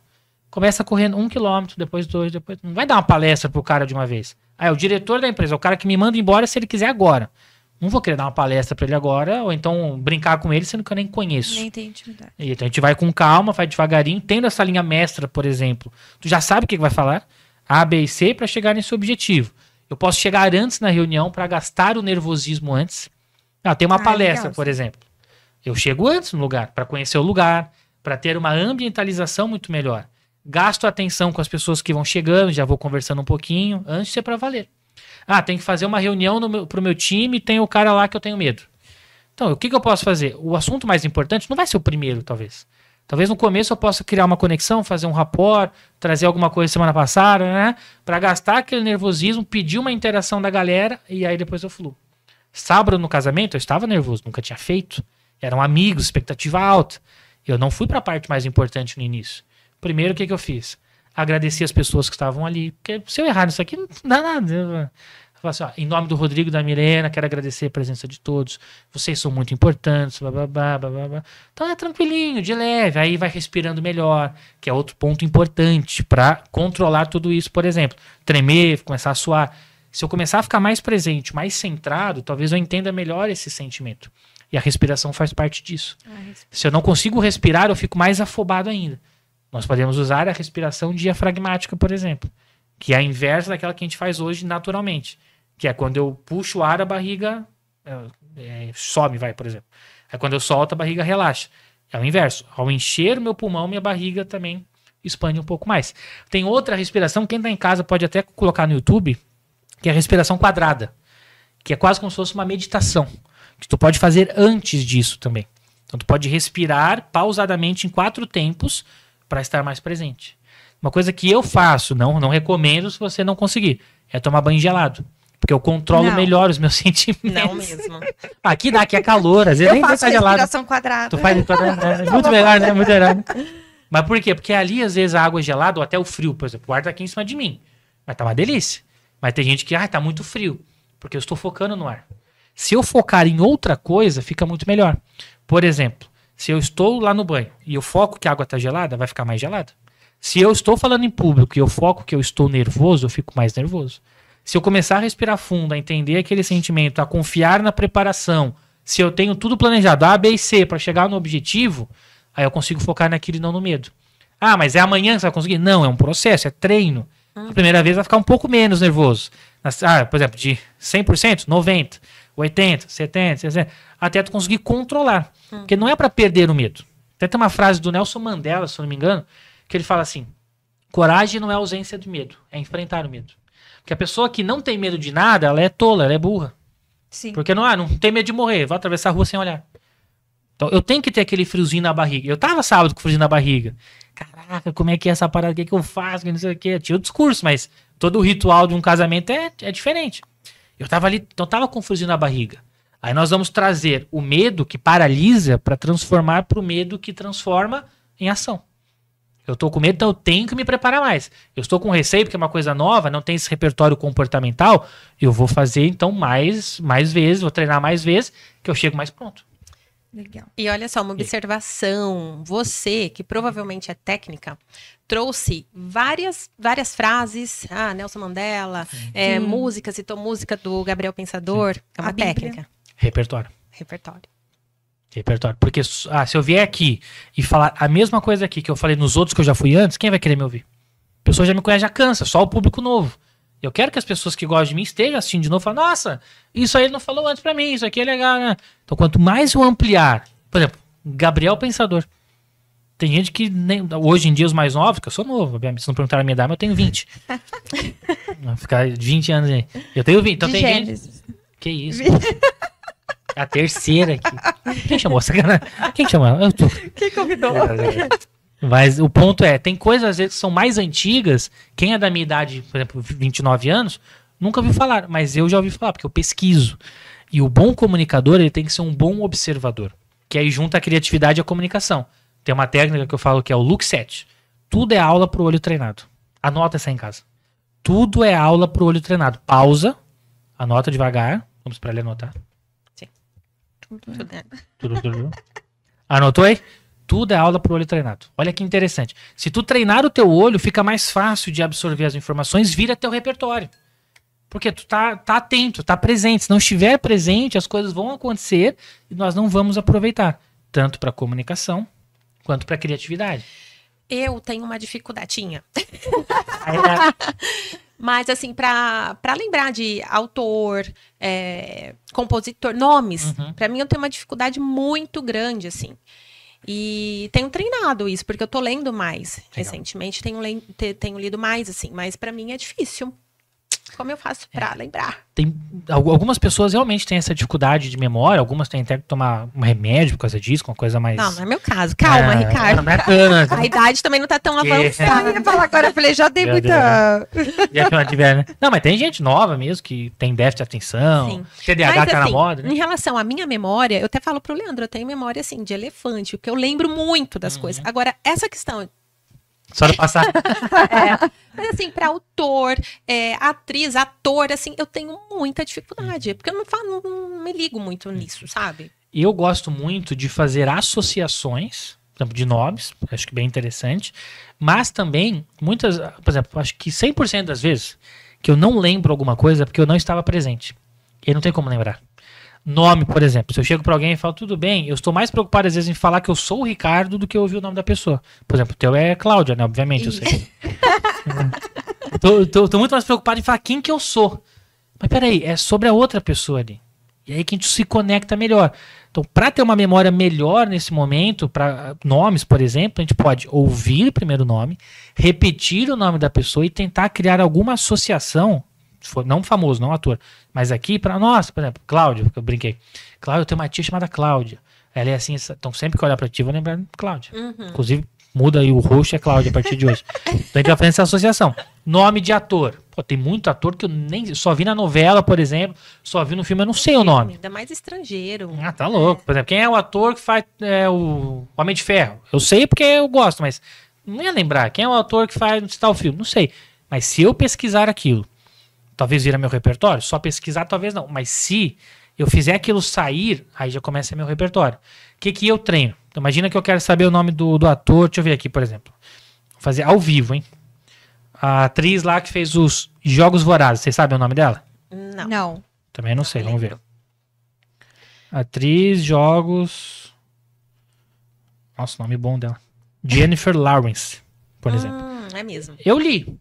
Começa correndo 1 quilômetro, depois 2, depois... Não vai dar uma palestra pro cara de uma vez. É o diretor da empresa, é o cara que me manda embora se ele quiser agora. Não vou querer dar uma palestra pra ele agora, ou então brincar com ele, sendo que eu nem conheço. Nem tem intimidade. Então a gente vai com calma, vai devagarinho, tendo essa linha mestra, por exemplo. Tu já sabe o que vai falar? A, B e C para chegar nesse objetivo. Eu posso chegar antes na reunião para gastar o nervosismo antes. Tem uma palestra, legal, por exemplo. Eu chego antes no lugar, para conhecer o lugar, para ter uma ambientalização muito melhor. Gasto atenção com as pessoas que vão chegando, já vou conversando um pouquinho, antes de ser para valer. Tem que fazer uma reunião pro meu time e tem o cara lá que eu tenho medo. Então, o que eu posso fazer? O assunto mais importante não vai ser o primeiro, talvez. Talvez no começo eu possa criar uma conexão, fazer um rapport, trazer alguma coisa semana passada, né? Para gastar aquele nervosismo, pedir uma interação da galera e aí depois eu fluo. Sábado no casamento eu estava nervoso, nunca tinha feito. Eram amigos, expectativa alta. Eu não fui para a parte mais importante no início. Primeiro, o que eu fiz? Agradeci as pessoas que estavam ali. Porque se eu errar nisso aqui, não dá nada. Eu falo assim, em nome do Rodrigo e da Milena, quero agradecer a presença de todos. Vocês são muito importantes. Blá, blá, blá, blá, blá. Então é tranquilinho, de leve. Aí vai respirando melhor, que é outro ponto importante para controlar tudo isso, por exemplo. Tremer, começar a suar. Se eu começar a ficar mais presente, mais centrado, talvez eu entenda melhor esse sentimento. E a respiração faz parte disso. Se eu não consigo respirar, eu fico mais afobado ainda. Nós podemos usar a respiração diafragmática, por exemplo, que é a inversa daquela que a gente faz hoje naturalmente. Que é quando eu puxo o ar, a barriga some, por exemplo. Aí quando eu solto, a barriga relaxa. É o inverso. Ao encher o meu pulmão, minha barriga também expande um pouco mais. Tem outra respiração, quem está em casa pode até colocar no YouTube, que é a respiração quadrada, que é quase como se fosse uma meditação, que tu pode fazer antes disso também. Então tu pode respirar pausadamente em 4 tempos para estar mais presente. Uma coisa que eu faço, não recomendo se você não conseguir, é tomar banho gelado. Porque eu controlo melhor os meus sentimentos. Não mesmo. Aqui é calor, às vezes nem faço tá gelado. respiração quadrada. Tu faz muito melhor, né? Muito melhor. Mas por quê? Porque ali, às vezes, a água é gelada ou até o frio. Por exemplo, o ar tá aqui em cima de mim. Vai tá uma delícia. Mas tem gente que, tá muito frio. Porque eu estou focando no ar. Se eu focar em outra coisa, fica muito melhor. Por exemplo, se eu estou lá no banho e eu foco que a água tá gelada, vai ficar mais gelada. Se eu estou falando em público e eu foco que eu estou nervoso, eu fico mais nervoso. Se eu começar a respirar fundo, a entender aquele sentimento, a confiar na preparação, se eu tenho tudo planejado, A, B e C, para chegar no objetivo, aí eu consigo focar naquilo e não no medo. Ah, mas é amanhã que você vai conseguir? Não, é um processo, é treino. A primeira vez vai ficar um pouco menos nervoso. Por exemplo, de 100%, 90%, 80%, 70%, 60%, até tu conseguir controlar. Porque não é para perder o medo. Até tem uma frase do Nelson Mandela, se eu não me engano, que ele fala assim: coragem não é ausência de medo, é enfrentar o medo. Porque a pessoa que não tem medo de nada, ela é tola, ela é burra. Sim. Porque não tem medo de morrer, vai atravessar a rua sem olhar. Então eu tenho que ter aquele friozinho na barriga. Eu tava sábado com friozinho na barriga. Caraca, como é que é essa parada? O que eu faço? Que não sei o que. Tinha o discurso, mas todo o ritual de um casamento é diferente. Eu tava ali, então tava com friozinho na barriga. Aí nós vamos trazer o medo que paralisa para transformar pro medo que transforma em ação. Eu tô com medo, então eu tenho que me preparar mais. Eu estou com receio porque é uma coisa nova, não tem esse repertório comportamental. Eu vou fazer então mais vezes, vou treinar mais vezes, que eu chego mais pronto. Legal. E olha só, uma observação. Você, que provavelmente é técnica, trouxe várias frases. Nelson Mandela, música, citou música do Gabriel Pensador. É uma A Bíblia. técnica. Repertório. Repertório. Porque se eu vier aqui e falar a mesma coisa aqui que eu falei nos outros que eu já fui antes, quem vai querer me ouvir? A pessoa já me conhece, já cansa, só o público novo. Eu quero que as pessoas que gostam de mim estejam assistindo de novo e falem: nossa, isso aí ele não falou antes pra mim, isso aqui é legal, né? Então quanto mais eu ampliar, por exemplo, Gabriel Pensador. Tem gente que hoje em dia os mais novos, que eu sou novo, obviamente, se não perguntar a minha idade, mas eu tenho 20. Vai ficar 20 anos aí. Eu tenho 20, então De tem Gênesis. gente... Que isso? A terceira aqui. Quem chamou essa cara? Quem chamou ela? Quem convidou? Mas o ponto é, tem coisas às vezes que são mais antigas. Quem é da minha idade, por exemplo, 29 anos, nunca ouviu falar, mas eu já ouvi falar, porque eu pesquiso. E o bom comunicador, ele tem que ser um bom observador, que aí junta a criatividade e a comunicação. Tem uma técnica que eu falo que é o look set. Tudo é aula pro olho treinado. Anota essa em casa. Tudo é aula pro olho treinado. Pausa, anota devagar. Vamos para ele anotar. Tudo. Anotou aí? Tudo é aula pro olho treinado. Olha que interessante. Se tu treinar o teu olho, fica mais fácil de absorver as informações, vira teu repertório. Porque tu tá atento, tá presente. Se não estiver presente, as coisas vão acontecer e nós não vamos aproveitar. Tanto para comunicação, quanto para criatividade. Eu tenho uma dificuldadezinha. Mas, assim, pra lembrar de autor, compositor, nomes, pra mim eu tenho uma dificuldade muito grande, assim. E tenho treinado isso, porque eu tô lendo mais recentemente, tenho lido mais, assim, mas pra mim é difícil. Como eu faço pra lembrar? Algumas pessoas realmente têm essa dificuldade de memória, algumas têm até que tomar um remédio por causa disso, uma coisa mais... Não é meu caso. Calma, Ricardo. Bacana. A idade também não tá tão avançada. Eu ia falar agora, eu falei, já dei muita... Né? Não, mas tem gente nova mesmo que tem déficit de atenção, Sim. TDAH Mas, tá na assim, moda, né? em relação à minha memória, eu até falo pro Leandro, eu tenho memória, assim, de elefante, porque eu lembro muito das coisas. Agora, essa questão... Só de passar. Mas, assim, pra autor, atriz, ator, assim, eu tenho muita dificuldade. Porque eu não me ligo muito nisso, sabe? Eu gosto muito de fazer associações, por exemplo, de nomes, acho que bem interessante, mas também, por exemplo, acho que 100% das vezes que eu não lembro alguma coisa é porque eu não estava presente. E aí não tem como lembrar. Nome, por exemplo, se eu chego pra alguém e falo, tudo bem, eu estou mais preocupado às vezes em falar que eu sou o Ricardo do que ouvir o nome da pessoa. Por exemplo, o teu é Cláudia, né? Obviamente, eu sei. Tô muito mais preocupado em falar quem que eu sou. Mas peraí, é sobre a outra pessoa ali. E aí que a gente se conecta melhor. Então, para ter uma memória melhor nesse momento, para nomes, por exemplo, a gente pode ouvir primeiro o nome, repetir o nome da pessoa e tentar criar alguma associação, não famoso, não ator, mas aqui para nós, por exemplo, Cláudio, que eu brinquei. Cláudio, eu tenho uma tia chamada Cláudia. Ela é assim, então sempre que eu olhar para ti, vou lembrar de Cláudia. Inclusive, muda aí o rosto é Cláudia a partir de hoje. Então a gente vai fazer essa associação. Nome de ator. Pô, tem muito ator que eu nem só vi na novela, por exemplo, só vi no filme, eu não sei o nome. Ainda mais estrangeiro. Ah, tá louco. Por exemplo, quem é o ator que faz o Homem de Ferro? Eu sei porque eu gosto, mas não ia lembrar. Quem é o ator que faz tal filme? Não sei. Mas se eu pesquisar aquilo, talvez vira meu repertório. Só pesquisar, talvez não. Mas se eu fizer aquilo sair, aí já começa meu repertório. O que eu treino? Então, imagina que eu quero saber o nome do ator. Deixa eu ver aqui, por exemplo. Vou fazer ao vivo, hein? A atriz lá que fez os Jogos Vorazes. Vocês sabem o nome dela? Não. Também não sei, vamos ver. Atriz, Jogos... Nossa, nome bom dela. Jennifer Lawrence. por exemplo. É mesmo. Eu li.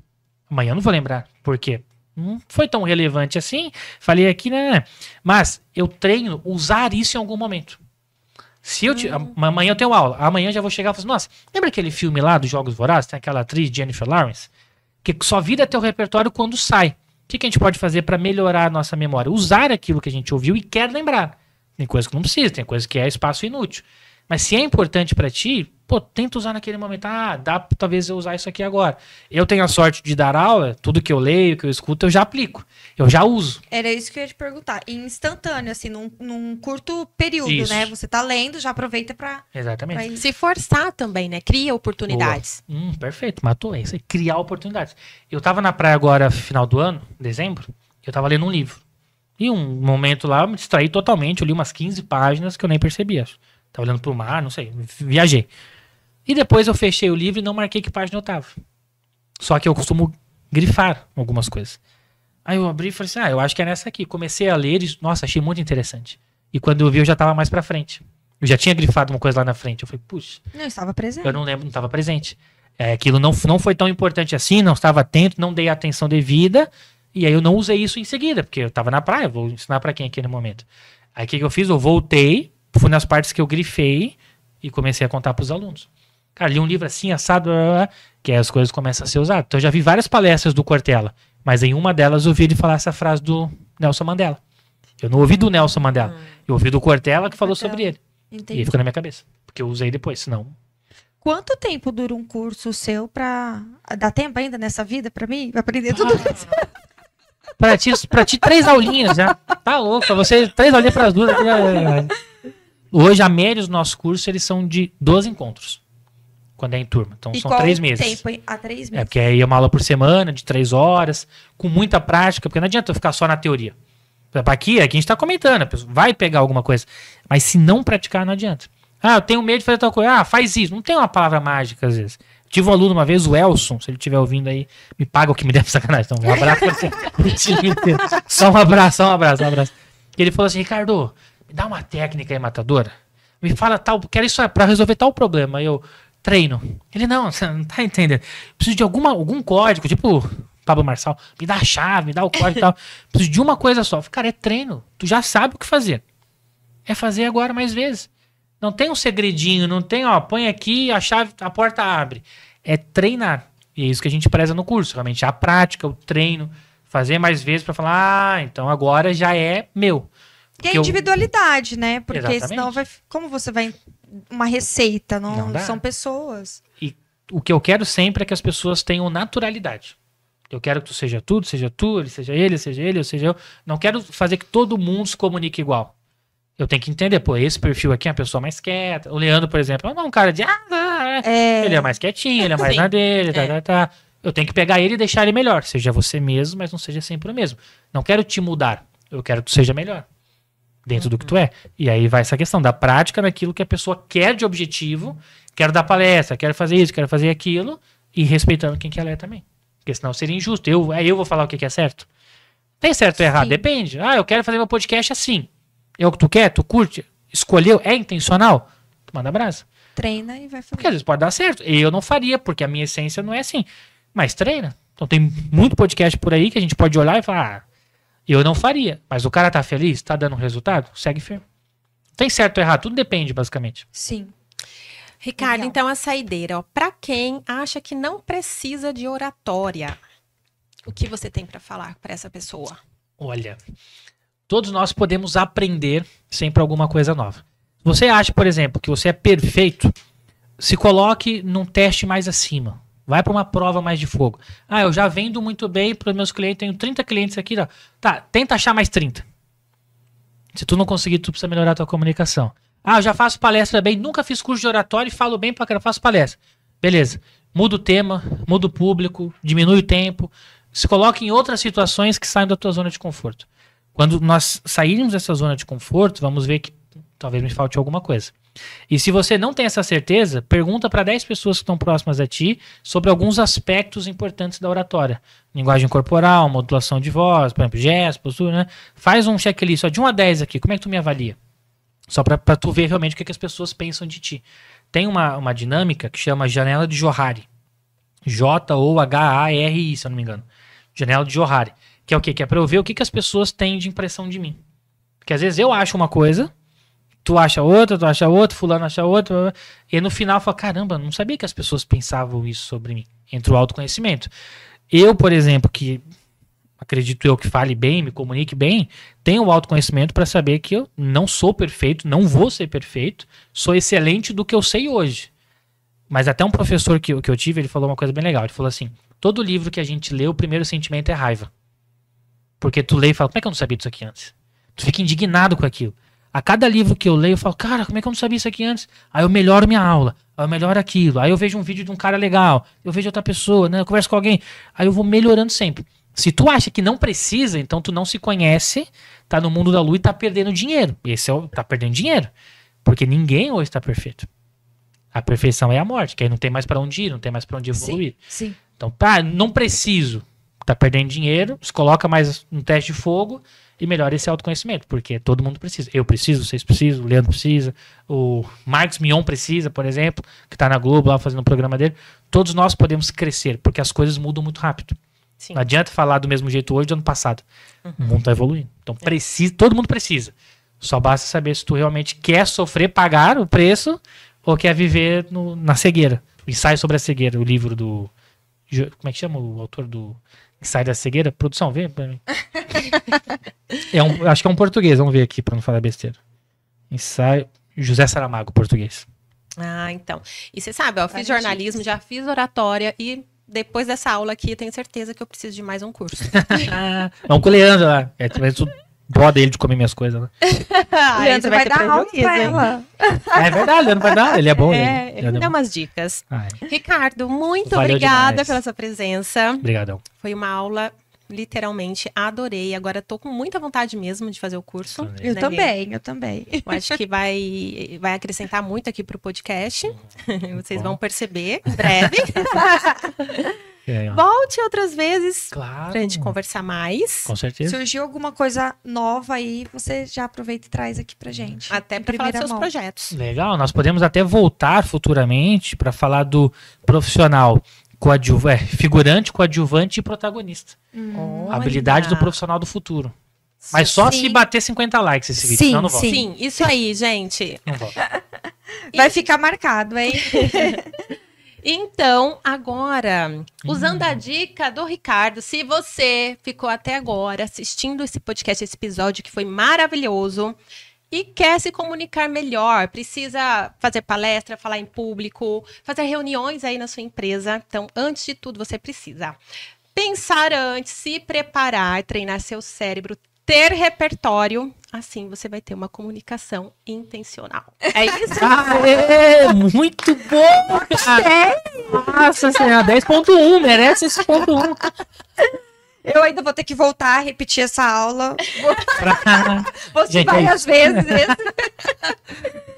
Amanhã eu não vou lembrar. Por quê? Não foi tão relevante assim. Falei aqui, né? Mas eu treino usar isso em algum momento. Se eu amanhã eu tenho aula. Amanhã eu já vou chegar e falar assim, nossa, lembra aquele filme lá dos Jogos Vorazes? Tem aquela atriz, Jennifer Lawrence? Que só vira teu repertório quando sai. O que a gente pode fazer para melhorar a nossa memória? Usar aquilo que a gente ouviu e quer lembrar. Tem coisa que não precisa, tem coisa que é espaço inútil. Mas se é importante para ti, pô, tenta usar naquele momento. Ah, dá talvez eu usar isso aqui agora. Eu tenho a sorte de dar aula, tudo que eu leio, que eu escuto, eu já aplico. Eu já uso. Era isso que eu ia te perguntar. Em instantâneo, assim, num curto período, Isso. né? Você tá lendo, já aproveita pra Exatamente. ir. Se forçar também, né? Cria oportunidades. Perfeito, matou. É isso aí, criar oportunidades. Eu tava na praia agora, final do ano, dezembro, eu tava lendo um livro. E um momento lá, eu me distraí totalmente, eu li umas 15 páginas que eu nem percebi, acho. Tava olhando pro mar, não sei, viajei. E depois eu fechei o livro e não marquei que página eu tava. Só que eu costumo grifar algumas coisas. Aí eu abri e falei assim, eu acho que é nessa aqui. Comecei a ler e, nossa, achei muito interessante. E quando eu vi, eu já tava mais pra frente. Eu já tinha grifado uma coisa lá na frente. Eu falei, puxa, Não estava presente. eu não lembro, não estava presente. Aquilo não foi tão importante assim, não estava atento, não dei a atenção devida. E aí eu não usei isso em seguida, porque eu tava na praia, vou ensinar pra quem aqui no momento. Aí o que eu fiz? Eu voltei, fui nas partes que eu grifei e comecei a contar pros alunos. Cara, li um livro assim, assado, que aí as coisas começam a ser usadas. Então eu já vi várias palestras do Cortella, mas em uma delas eu ouvi ele falar essa frase do Nelson Mandela. Eu não ouvi do Nelson Mandela, eu ouvi do Cortella que falou sobre ele. Entendi. E aí ficou na minha cabeça, porque eu usei depois, senão... Quanto tempo dura um curso seu pra... Dá tempo ainda nessa vida pra mim? Pra aprender tudo isso? Pra ti 3 aulinhas já. Tá louco, pra você 3 aulinhas pras duas. Hoje, a média dos nossos cursos, eles são de 12 encontros. Quando é em turma. Então, E são qual 3 o meses. tempo, hein? Há 3 É, meses. porque aí é uma aula por semana, de 3 horas, com muita prática, porque não adianta eu ficar só na teoria. Por exemplo, aqui a gente tá comentando, a pessoa vai pegar alguma coisa. Mas se não praticar, não adianta. Eu tenho medo de fazer tal coisa. Faz isso. Não tem uma palavra mágica, às vezes. Tive um aluno uma vez, o Elson, se ele estiver ouvindo aí, me paga o que me deve sacanagem. Então, um abraço pra você. Só um abraço. E ele falou assim, Ricardo, me dá uma técnica aí, matadora. Me fala tal, quero isso pra resolver tal problema. Aí eu treino. Ele, não, você não tá entendendo. Preciso de algum código, tipo Pablo Marçal. Me dá a chave, me dá o código e tal. Preciso de uma coisa só. Cara, é treino. Tu já sabe o que fazer. É fazer agora mais vezes. Não tem um segredinho, não tem, põe aqui, a chave, a porta abre. É treinar. E é isso que a gente preza no curso. Realmente a prática, o treino, fazer mais vezes pra falar, então agora já é meu. E a individualidade, né? Porque Exatamente. senão vai... Como você vai... Uma receita, Não dá. são pessoas. E o que eu quero sempre é que as pessoas tenham naturalidade. Eu quero que tu, seja ele seja ele, eu seja eu. Não quero fazer que todo mundo se comunique igual. Eu tenho que entender, esse perfil aqui é uma pessoa mais quieta. O Leandro, por exemplo, não é um cara de... Ele é mais quietinho, ele é mais na dele, tá. Eu tenho que pegar ele e deixar ele melhor. Seja você mesmo, mas não seja sempre o mesmo. Não quero te mudar. Eu quero que tu seja melhor. Dentro do que tu é. E aí vai essa questão da prática naquilo que a pessoa quer de objetivo. Quero dar palestra, quero fazer isso, quero fazer aquilo. E respeitando quem que ela é também. Porque senão seria injusto. Eu vou falar o que é certo. Tem certo ou errado? Sim. Depende. Eu quero fazer meu podcast assim. É o que tu quer? Tu curte? Escolheu? É intencional? Tu manda brasa. Treina e vai fazer. Porque às vezes pode dar certo. Eu não faria, porque a minha essência não é assim. Mas treina. Então tem muito podcast por aí que a gente pode olhar e falar, eu não faria. Mas o cara tá feliz? Tá dando resultado? Segue firme. Tem certo ou errado? Tudo depende, basicamente. Sim. Ricardo, Legal. então a saideira, pra quem acha que não precisa de oratória, o que você tem pra falar pra essa pessoa? Olha, todos nós podemos aprender sempre alguma coisa nova. Você acha, por exemplo, que você é perfeito, se coloque num teste mais acima. Vai para uma prova mais de fogo. Eu já vendo muito bem para os meus clientes, tenho 30 clientes aqui. Tá, tenta achar mais 30. Se tu não conseguir, tu precisa melhorar a tua comunicação. Eu já faço palestra bem, nunca fiz curso de oratório e falo bem pra caramba, faço palestra. Beleza. Muda o tema, muda o público, diminui o tempo. Se coloque em outras situações que saem da tua zona de conforto. Quando nós sairmos dessa zona de conforto, vamos ver que talvez me falte alguma coisa. E se você não tem essa certeza, pergunta para 10 pessoas que estão próximas a ti sobre alguns aspectos importantes da oratória. Linguagem corporal, modulação de voz, por exemplo, gesto, postura, né? Faz um checklist de 1 a 10 aqui, como é que tu me avalia? Só para tu ver realmente o que as pessoas pensam de ti. Tem uma dinâmica que chama janela de Johari. Johari, se eu não me engano. Janela de Johari. Que é o quê? Que é pra eu ver o que as pessoas têm de impressão de mim. Porque às vezes eu acho uma coisa, tu acha outra, fulano acha outra, e no final eu falo, caramba, não sabia que as pessoas pensavam isso sobre mim. Entra o autoconhecimento. Eu, por exemplo, que acredito eu que fale bem, me comunique bem, tenho o autoconhecimento para saber que eu não sou perfeito, não vou ser perfeito, sou excelente do que eu sei hoje. Mas até um professor que eu tive, ele falou uma coisa bem legal. Ele falou assim, todo livro que a gente lê, o primeiro sentimento é raiva. Porque tu lê e fala, como é que eu não sabia disso aqui antes? Tu fica indignado com aquilo. A cada livro que eu leio, eu falo, cara, como é que eu não sabia isso aqui antes? Aí eu melhoro minha aula, aí eu melhoro aquilo, aí eu vejo um vídeo de um cara legal, eu vejo outra pessoa, né? Eu converso com alguém, aí eu vou melhorando sempre. Se tu acha que não precisa, então tu não se conhece, tá no mundo da lua e tá perdendo dinheiro. Esse é o tá perdendo dinheiro. Porque ninguém hoje tá perfeito. A perfeição é a morte, que aí não tem mais pra onde ir, não tem mais pra onde evoluir. Sim. Então, não preciso, tá perdendo dinheiro, se coloca mais um teste de fogo e melhora esse autoconhecimento, porque todo mundo precisa. Eu preciso, vocês precisam, o Leandro precisa, o Marcos Mion precisa, por exemplo, que tá na Globo lá fazendo o programa dele. Todos nós podemos crescer, porque as coisas mudam muito rápido. Sim. Não adianta falar do mesmo jeito hoje do ano passado. O mundo tá evoluindo. Então precisa, todo mundo precisa. Só basta saber se tu realmente quer sofrer, pagar o preço, ou quer viver na cegueira. O Ensaio sobre a Cegueira, o livro do... Como é que chama o autor do Ensaio da Cegueira? Produção, vê pra mim. Acho que é um português, vamos ver aqui pra não falar besteira. Ensaio... José Saramago, português. Ah, então. E você sabe, ó, eu fiz jornalismo, já fiz oratória e depois dessa aula aqui, eu tenho certeza que eu preciso de mais um curso. Vamos com o Leandro lá. Tu broda ele de comer minhas coisas, né? Leandro vai dar aula pra ela. É verdade, Leandro vai dar. Ele é bom. Ele me dá umas dicas. Ai. Ricardo, muito Valeu obrigada demais. pela sua presença. Obrigadão. Foi uma aula, literalmente, adorei. Agora tô com muita vontade mesmo de fazer o curso. Eu né, também, eu também. Eu acho que vai acrescentar muito aqui pro podcast. Vocês vão perceber em breve. Volte outras vezes Claro. pra gente conversar mais. Com certeza. Surgiu alguma coisa nova aí, você já aproveita e traz aqui pra gente. Até pra falar dos seus mão. projetos. Legal, nós podemos até voltar futuramente para falar do profissional figurante, coadjuvante e protagonista. A habilidade do profissional do futuro. Mas só Sim. se bater 50 likes esse vídeo, Sim, senão não volta. Sim, isso aí, gente. Não volta. Vai ficar marcado, hein? Então, agora, usando a dica do Ricardo, se você ficou até agora assistindo esse podcast, esse episódio que foi maravilhoso e quer se comunicar melhor, precisa fazer palestra, falar em público, fazer reuniões aí na sua empresa. Então, antes de tudo, você precisa pensar antes, se preparar, treinar seu cérebro, ter repertório. Assim você vai ter uma comunicação intencional. É isso? Muito bom, cara. Nossa senhora, 10.1, merece esse ponto 1. Eu ainda vou ter que voltar a repetir essa aula. Vou Gente, várias vezes.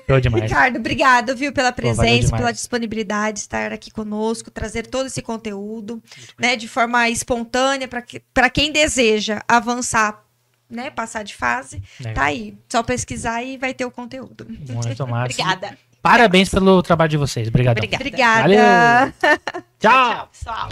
Show demais. Ricardo, obrigado, viu, pela valeu presença, demais. pela disponibilidade de estar aqui conosco, trazer todo esse conteúdo, né, de forma espontânea, para quem deseja avançar, né, passar de fase, Legal. tá aí. Só pesquisar e vai ter o conteúdo. Muito massa. Obrigada. Parabéns pelo trabalho de vocês. Obrigadão. Obrigada. Obrigada. Valeu. Tchau. Tchau, pessoal.